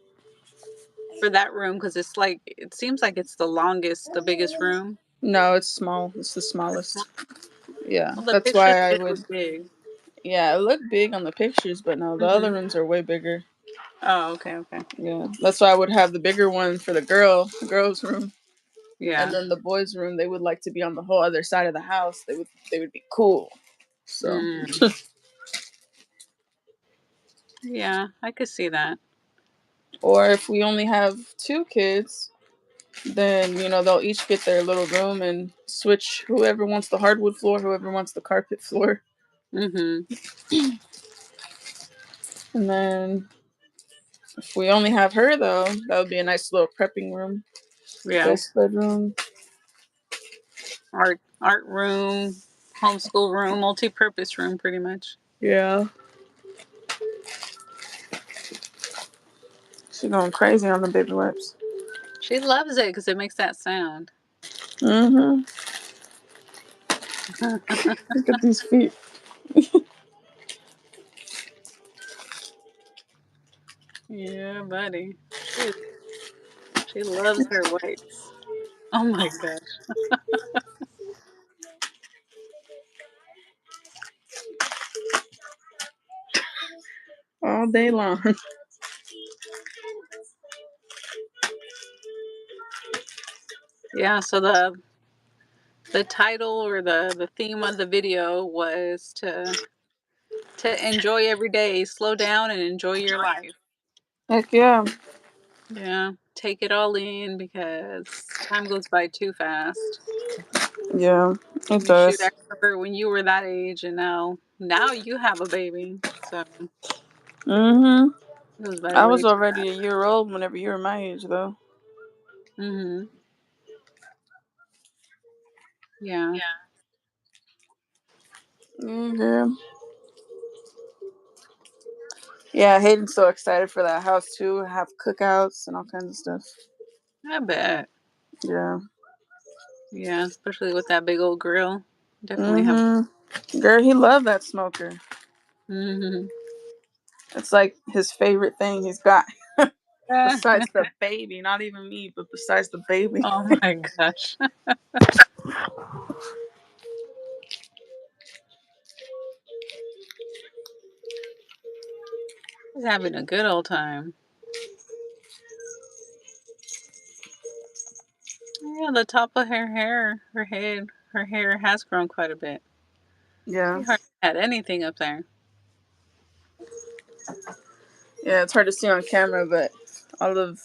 for that room because it's like it seems like it's the longest, the biggest room. No, it's small. It's the It's small. smallest. Yeah, Well, the that's picture why I said it would. was big. Yeah, it looked big on the pictures, but no, the other Mhm. rooms are way bigger. Oh, okay, okay. Yeah, that's why I would have the bigger one for the girls' room, and Yeah. then the boys' room. They would like to be on the whole other side of the house. They would be cool. So, Mm. Yeah, I could see that. or if we only have two kids, then they'll each get their little room and switch. Whoever wants the hardwood floor, whoever wants the carpet floor, Mhm. and then if we only have her though, that would be a nice little prepping room, Yeah. guest bedroom. Art room. Homeschool room, multi-purpose room, pretty much. Yeah. She going crazy on the baby wipes. She loves it because it makes that sound. Mm-hmm. Look at these feet. Yeah, buddy. She loves her wipes. Oh my gosh. All day long. Yeah, so the title or the theme of the video was to enjoy every day, slow down and enjoy your life. Heck yeah. Yeah, take it all in because time goes by too fast. Yeah, I it mean, shoot, I does. remember when you were that age, and now you have a baby, so Mm-hmm. it goes by I was way too already a fast. year old whenever you were my age, though. Mhm. Yeah, Yeah. Yeah, Hayden's so excited for that house too. Have cookouts and all kinds of stuff. I bet. Yeah. Yeah, especially with that big old grill. Definitely have. Mm-hmm. Girl, he loved that smoker. Mhm. It's like his favorite thing he's got. Besides the baby, not even me, but besides the baby. Oh my gosh. He's having a good old time. Yeah, the top of her hair has grown quite a bit. Yeah. She hardly had anything up there. Yeah, it's hard to see on camera, but all of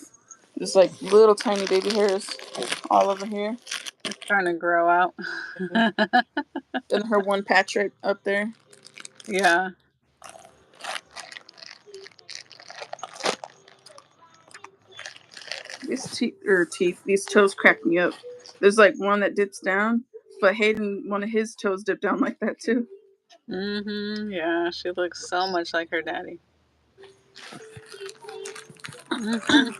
just like little tiny baby hairs all over here. It's starting to grow out. Then her one patch right up there. Yeah. These toes crack me up. There's like one that dips down, but Hayden, one of his toes dipped down like that too. Mhm. Yeah, she looks so much like her daddy. Mhm.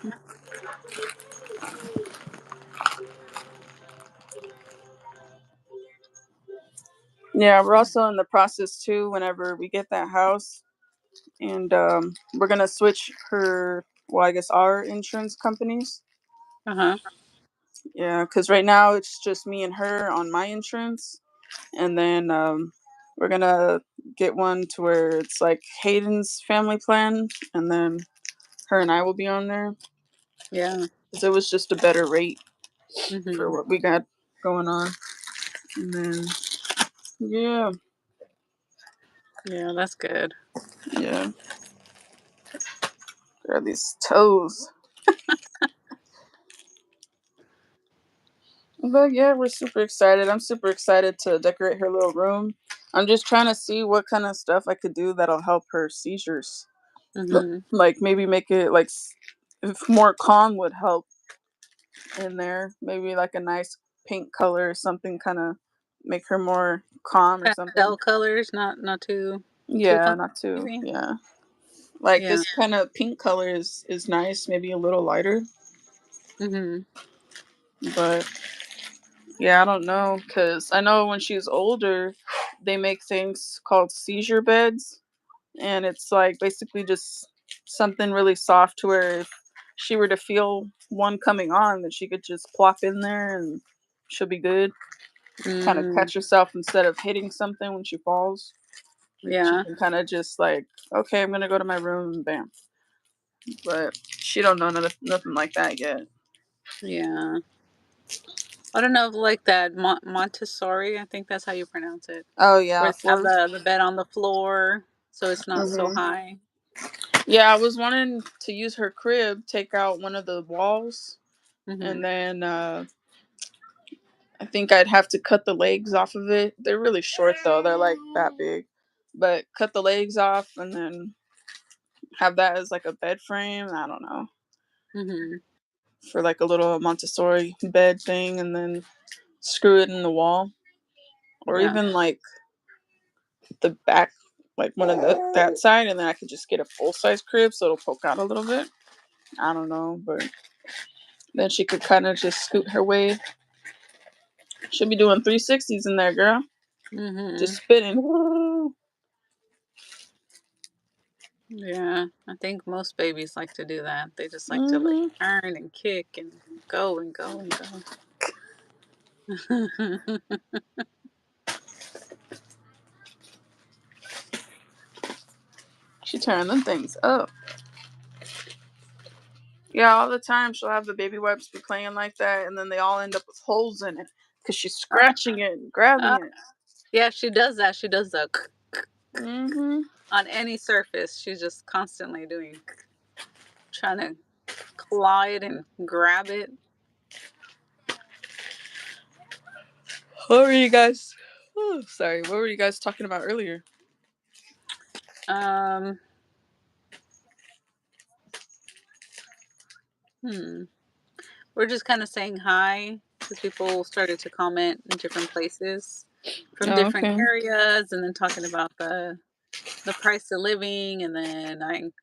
Yeah, we're also in the process too. Whenever we get that house, and we're gonna switch her. Well, I guess our insurance companies. Uh-huh. Yeah, because right now it's just me and her on my insurance, and then we're gonna get one to where it's like Hayden's family plan, and then her and I will be on there Yeah. because it was just a better rate for Mhm. what we got going on. And then yeah, Yeah, that's good. yeah, there are these toes. But yeah, we're super excited. I'm super excited to decorate her little room. I'm just trying to see what kind of stuff I could do that'll help her seizures. Mhm. Like maybe make it like if more calm would help in there. Maybe like a nice pink color or something, kind of make her more calm or something. Pastel colors, not too Yeah, fun not too. maybe. Yeah, like Yeah. this kind of pink color is nice. Maybe a little lighter, Mhm. but yeah, I don't know because I know when she's older, they make things called seizure beds, and it's like basically just something really soft to where if she were to feel one coming on, that she could just plop in there and she'll be good. Kind of Mm. catch herself instead of hitting something when she falls. She Yeah. can kind of just like, okay, I'm gonna go to my room and bam. But she don't know nothing like that yet. Yeah. I don't know if like that Montessori, I think that's how you pronounce it. Oh Where yeah, they have for the bed on the floor so it's not so hmm high. yeah, I was wanting to use her crib, take out one of the walls, and Mhm. then I think I'd have to cut the legs off of it. They're really short though; they're like that big. But cut the legs off and then have that as like a bed frame. I don't know, Mhm. for like a little Montessori bed thing, and then screw it in the wall or Yeah. even like the back, like one of the that side, and then I could just get a full size crib so it'll poke out a little bit. I don't know, but then she could kind of just scoot her way. Should be doing 360s in there, girl. Just Mhm. spinning. Yeah. I think most babies like to do that. They just like to like Hmm. turn and kick and go and go and go. She turned them things up. Yeah, all the time she'll have the baby wipes be playing like that, and then they all end up with holes in it because she's uh, scratching it and grabbing uh, it. yeah, she does that. She does the Hmm. on any surface. She's just constantly doing trying to claw it and grab it. What were you guys? Oh, sorry. What were you guys talking about earlier? Um, hmm. We're just kind of saying hi because people started to comment in different places from Oh, different okay. areas, and then talking about the price of living, and then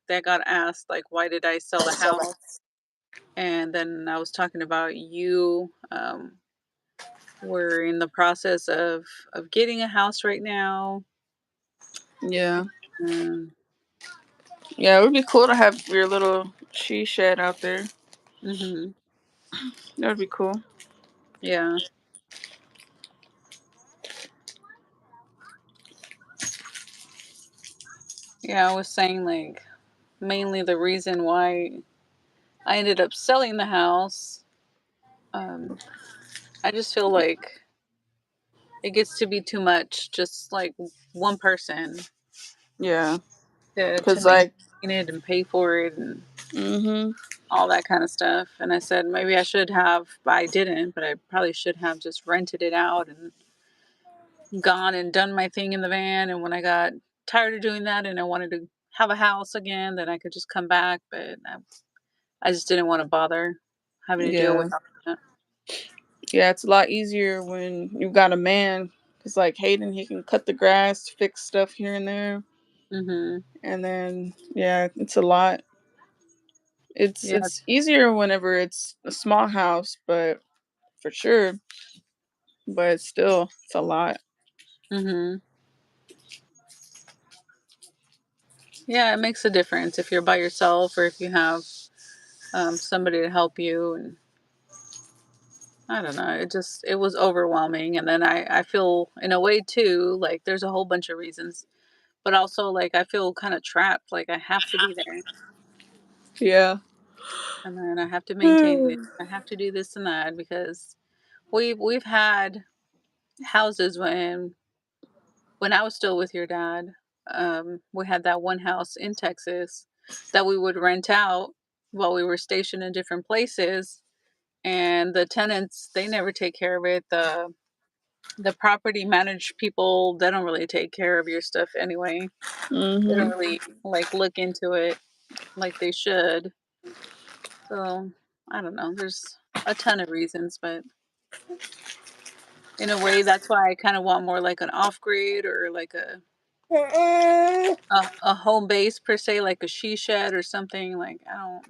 that got asked like, why did I sell the house? And then I was talking about you. We're in the process of getting a house right now. Yeah. Um, Yeah, it would be cool to have your little she shed out there. hmm That would be cool. Yeah, yeah. I was saying like mainly the reason why I ended up selling the house. Um, I just feel like it gets to be too much, just like one person Yeah. to Because, maintain like, it and pay for it and mm-hmm. all that kind of stuff. And I said maybe I should have, but I didn't. But I probably should have just rented it out and gone and done my thing in the van. And when I got tired of doing that and I wanted to have a house again, then I could just come back. But I just didn't want to bother having to deal Yeah. with all that. Yeah, it's a lot easier when you've got a man. Because, like, Hayden, he can cut the grass, fix stuff here and there. Hmm And then, yeah, it's a lot. It's Yeah. it's easier whenever it's a small house, but for sure. But still, it's a lot. hmm Yeah, it makes a difference if you're by yourself or if you have somebody to help you. And I don't know, it was overwhelming. And then I feel in a way too like there's a whole bunch of reasons, but also like I feel kind of trapped. Like I have to be there, Yeah. and then I have to maintain it. I have to do this and that because we've had houses when I was still with your dad. We had that one house in Texas that we would rent out while we were stationed in different places, and the tenants they never take care of it. The property managed people they don't really take care of your stuff anyway. They don't Mm-hmm. really like look into it like they should. So I don't know. There's a ton of reasons, but in a way, that's why I kind of want more like an off grid or like a home base per se, like a she shed or something. Like I don't,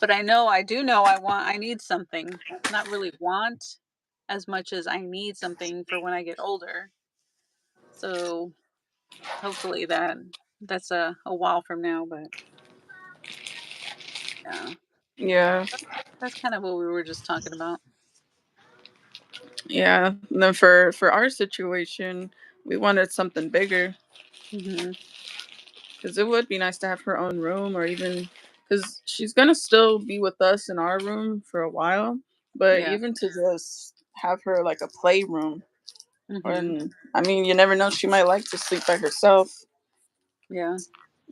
but I do know I need something. Not really want as much as I need something for when I get older. So hopefully that's a while from now, but yeah, Yeah. that's kind of what we were just talking about. Yeah. And then for our situation, we wanted something bigger Hmm because it would be nice to have her own room, or even because she's gonna still be with us in our room for a while, but Yeah. even to just have her like a playroom. hmm And I mean, you never know, she might like to sleep by herself. Yeah.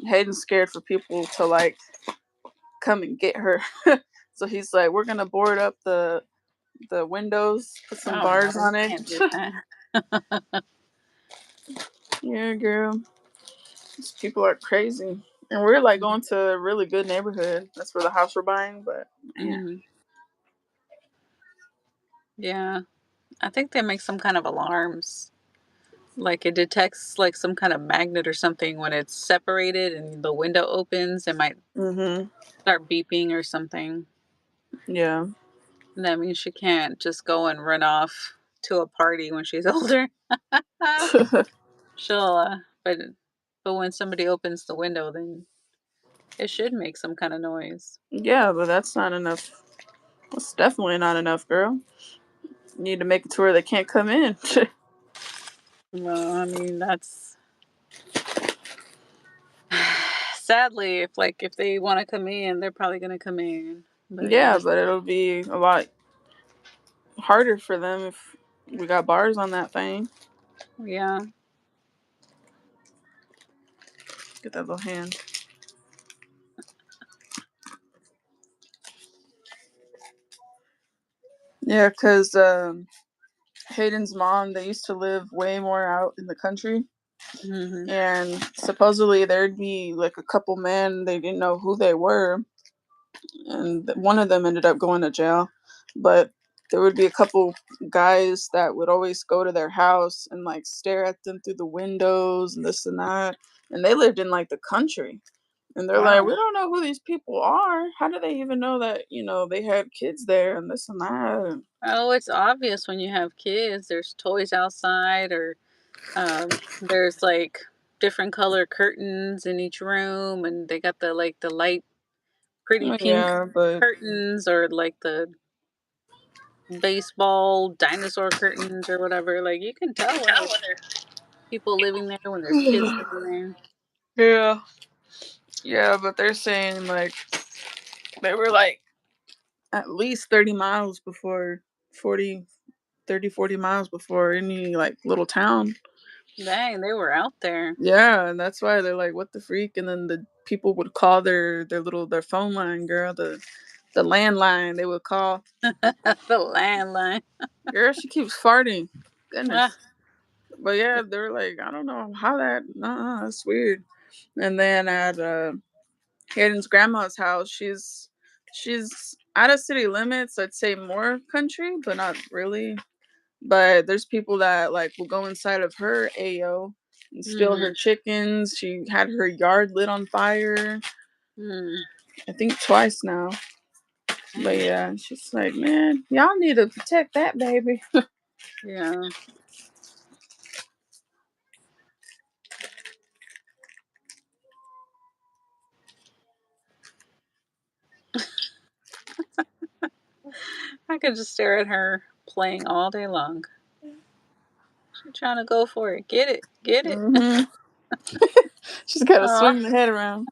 Hayden's scared for people to like come and get her. So he's like, we're gonna board up the windows, put some Oh no, bars we on it. can't do that. Yeah, girl. These people are crazy. And we're like going to a really good neighborhood. That's for the house we're buying, but man. hmm Yeah. I think they make some kind of alarms. Like it detects like some kind of magnet or something when it's separated and the window opens, it might Mhm. start beeping or something. Yeah. And that means she can't just go and run off to a party when she's older. She'll, but when somebody opens the window, then it should make some kind of noise. Yeah, but that's not enough. That's definitely not enough, girl. You need to make it to where they can't come in. Well, I mean, that's sadly, if they want to come in, they're probably gonna come in. But Yeah, but it'll be a lot harder for them if we got bars on that thing. yeah, Get that little hand. Yeah, because Hayden's mom, they used to live way more out in the country. hmm, And supposedly there'd be like a couple men, they didn't know who they were. And one of them ended up going to jail. But there would be a couple guys that would always go to their house and like stare at them through the windows and this and that. And they lived in like the country. And they're like, wow. we don't know who these people are. How do they even know that, they had kids there and this and that? Oh, it's obvious when you have kids. There's toys outside, or there's like different color curtains in each room, and they got the light, pretty pink Yeah, but curtains, or like the baseball dinosaur curtains or whatever. Like you can tell when there's people living there, when there's kids living there. yeah. Yeah, but they're saying like they were like at least 30 miles before 40, 30, 40 miles before any like little town. Dang, they were out there. Yeah, and that's why they're like, what the freak? And then the people would call their phone line, girl, the landline they would call. The landline. Girl, she keeps farting. Ah, Goodness. But yeah, they were like, I don't know how that that's weird. And then at Hayden's grandma's house, she's out of city limits. I'd say more country, but not really. But there's people that like will go inside of her AO and steal mm, her chickens. She had her yard lit on fire. mm, I think twice now. But dang. yeah, she's like, man, y'all need to protect that baby. Yeah. I could just stare at her playing all day long. She's trying to go for it. Get it. Get it. Hmm. She's got to Oh, swing the head around.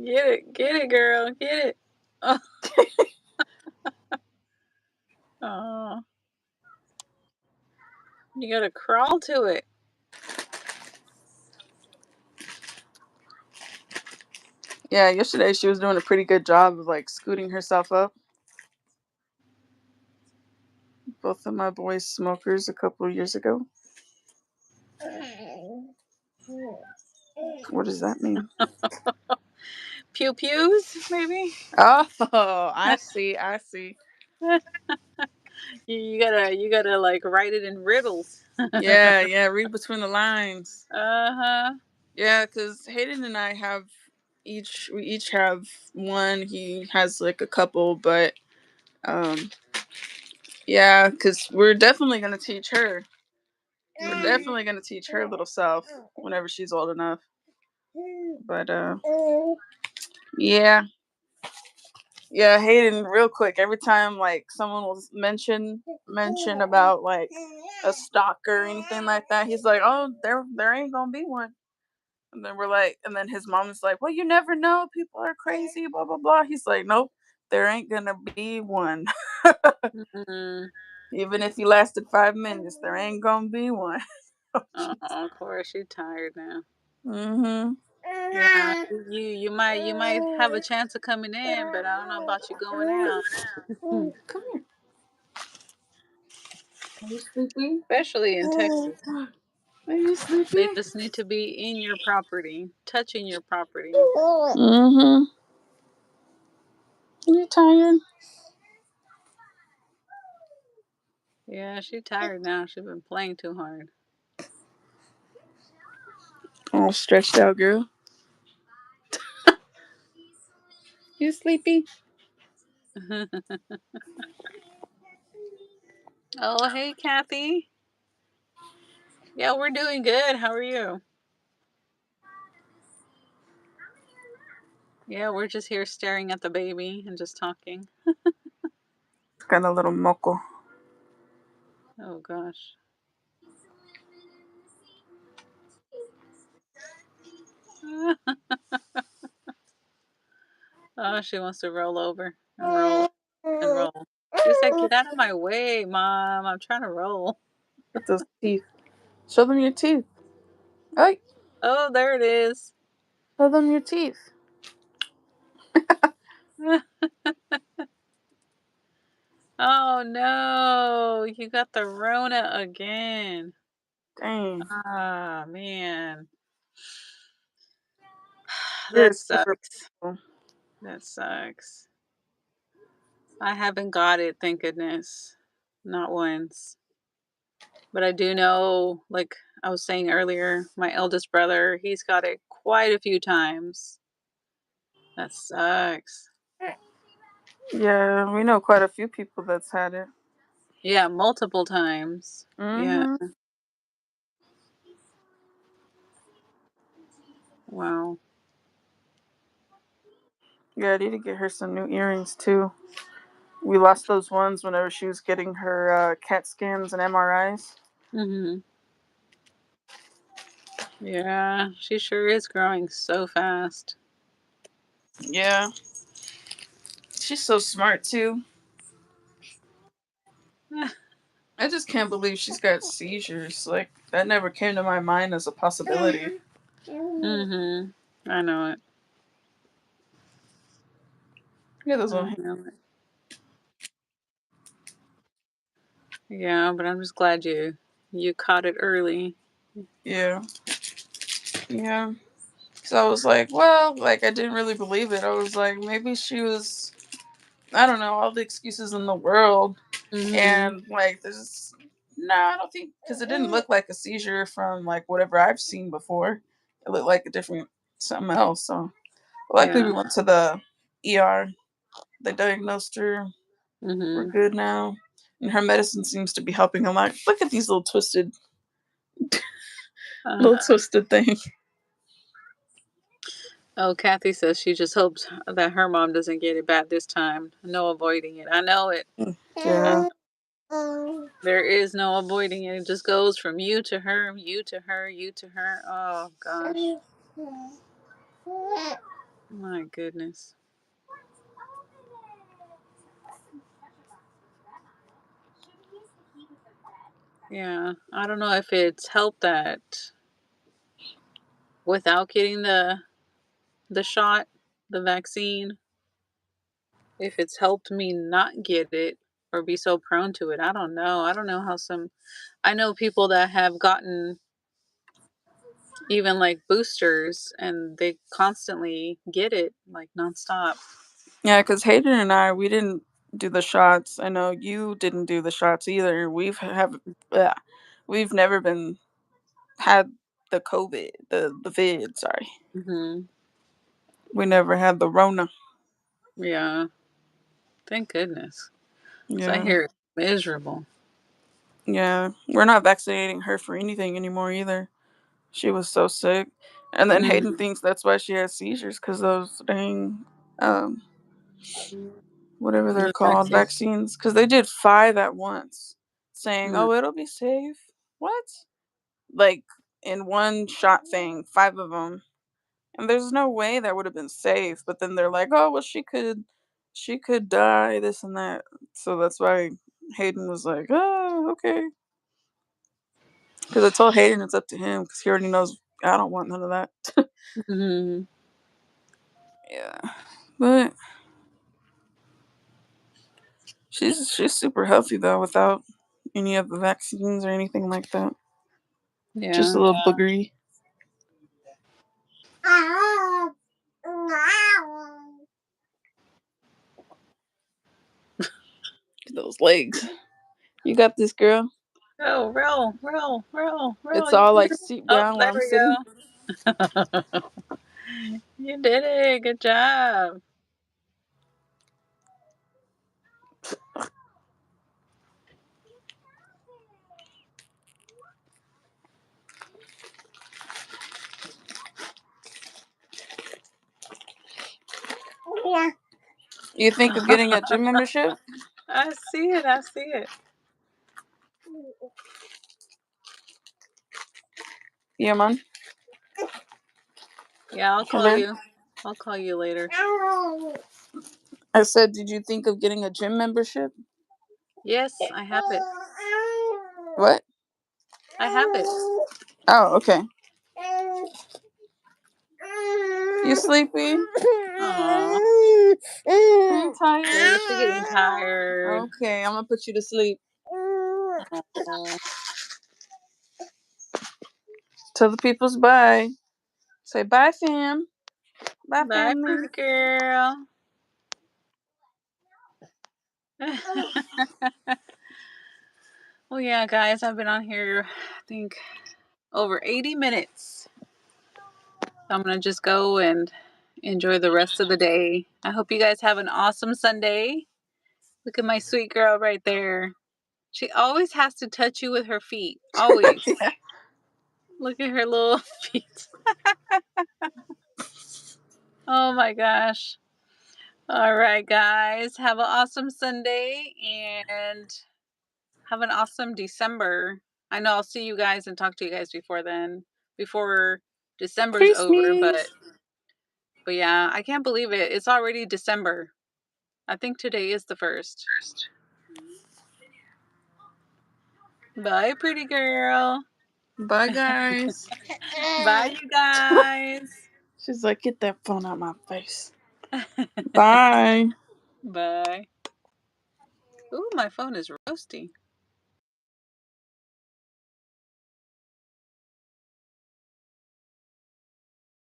get it. Get it, girl. Get it. Oh, oh, you gotta crawl to it. Yeah, yesterday she was doing a pretty good job of like scooting herself up. Both of my boys smokers a couple of years ago. What does that mean? Pew pews, maybe? Oh, I see. I see. You gotta like write it in riddles. Yeah, yeah. Read between the lines. Uh-huh. Yeah, because Hayden and I have we each have one. He has like a couple, but um, yeah, because we're definitely gonna teach her. We're definitely gonna teach her little self whenever she's old enough. But yeah, yeah, Hayden, real quick. Every time like someone will mention about like a stalker or anything like that, he's like, "Oh, there ain't gonna be one." And then we're like, and then his mom is like, "Well, you never know. People are crazy, blah blah blah." He's like, "Nope, there ain't gonna be one. Mm-mm. Even if he lasted 5 minutes, there ain't gonna be one." Oh, of course, you're tired now. Mhm. Yeah, you might have a chance of coming in, but I don't know about you going out. Come here. Are you sleepy? Especially in Texas. Are you They sleepy? just need to be in your property, touching your property. Mhm. You tired? Yeah, she's tired now. She's been playing too hard. All stretched out, girl. You sleepy? Oh, hey, Kathy. Yeah, we're doing good. How are you? Yeah, we're just here staring at the baby and just talking. It's got a little moco. Oh, gosh. Oh, she wants to roll over and roll and roll. She said, "Get out of my way, Mom. I'm trying to roll." Get those teeth. Show them your teeth. Hey, Oh, there it is. show them your teeth. Oh, no. You got the Rona again. Dang. Ah, man. You're That super. sucks. That sucks. I haven't got it, thank goodness. Not once. But I do know, like I was saying earlier, my eldest brother, he's got it quite a few times. That sucks. Yeah, we know quite a few people that's had it. Yeah, multiple times. Yeah. Mm-hmm. Wow. Yeah, I need to get her some new earrings too. We lost those ones whenever she was getting her CAT scans and MRIs. Mhm. Yeah, she sure is growing so fast. Yeah, she's so smart too. I just can't believe she's got seizures. Like that never came to my mind as a possibility. Mhm. I know it. Yeah, those I one. know it. Yeah, but I'm just glad you caught it early. Yeah, yeah. So I was like, well, like I didn't really believe it. I was like, maybe she was. I don't know, all the excuses in the world, Mhm. and like there's no, I don't think because it didn't look like a seizure from like whatever I've seen before. It looked like a different something else. So luckily Yeah. we went to the ER. They diagnosed her. We're Mhm. good now. And her medicine seems to be helping a lot. Look at these little Uh-huh. twisted thing. Oh, Kathy says she just hopes that her mom doesn't get it bad this time. No avoiding it. I know it. I, Yeah. there is no avoiding it. It just goes from you to her, you to her, you to her. Oh gosh. My goodness. Yeah. I don't know if it's helped that without getting the shot, the vaccine, if it's helped me not get it or be so prone to it. I don't know. I don't know how some I know people that have gotten even like boosters and they constantly get it like nonstop. Yeah, because Hayden and I, we didn't do the shots. I know you didn't do the shots either. Yeah, we've never been had the COVID, the vid. Sorry, Hmm. we never had the Rona. Yeah, thank goodness. Cause I Yeah, hear it's miserable. yeah, we're not vaccinating her for anything anymore either. She was so sick, and then Hayden Hmm. thinks that's why she has seizures because those dang um whatever they're The called vaccine. vaccines because they did 5 at once, saying, Mm, "Oh, it'll be safe." What? Like in one shot thing, 5 of them, and there's no way that would have been safe. But then they're like, "Oh, well, she could die, this and that." So that's why Hayden was like, "Oh, okay." Because I told Hayden it's up to him because he already knows I don't want none of that. mhm. Yeah, but she's super healthy though without any of the vaccines or anything like that. Just a Yeah. little boogery. Those legs. You got this, girl. Oh, roll, roll, roll, roll. It's You all can like do it. seat Oh, down where there I'm we sitting. go. You did it. Good job. You think of getting a gym membership? I see it. I see it. Yeah, man. Yeah, I'll call Hello. you. I'll call you later. I said, did you think of getting a gym membership? Yes, I have it. What? I have it. Oh, okay. You sleepy? Aw. Are you tired? Yes, you're getting tired. Okay, I'm gonna put you to sleep. Aw. Tell the peoples bye. Say bye, fam. Bye, Bye, family. pretty girl. Well, yeah, guys, I've been on here, I think, over 80 minutes. So I'm going to just go and enjoy the rest of the day. I hope you guys have an awesome Sunday. Look at my sweet girl right there. She always has to touch you with her feet. Always. Yeah. Look at her little feet. Oh my gosh. All right, guys. Have an awesome Sunday and have an awesome December. I know I'll see you guys and talk to you guys before then, before December's over. But Christmas. yeah, I can't believe it. It's already December. I think today is the 1st. Bye, pretty girl. Bye, guys. Bye, you guys. She's like, get that phone out my face. Bye. Bye. Ooh, my phone is roasty.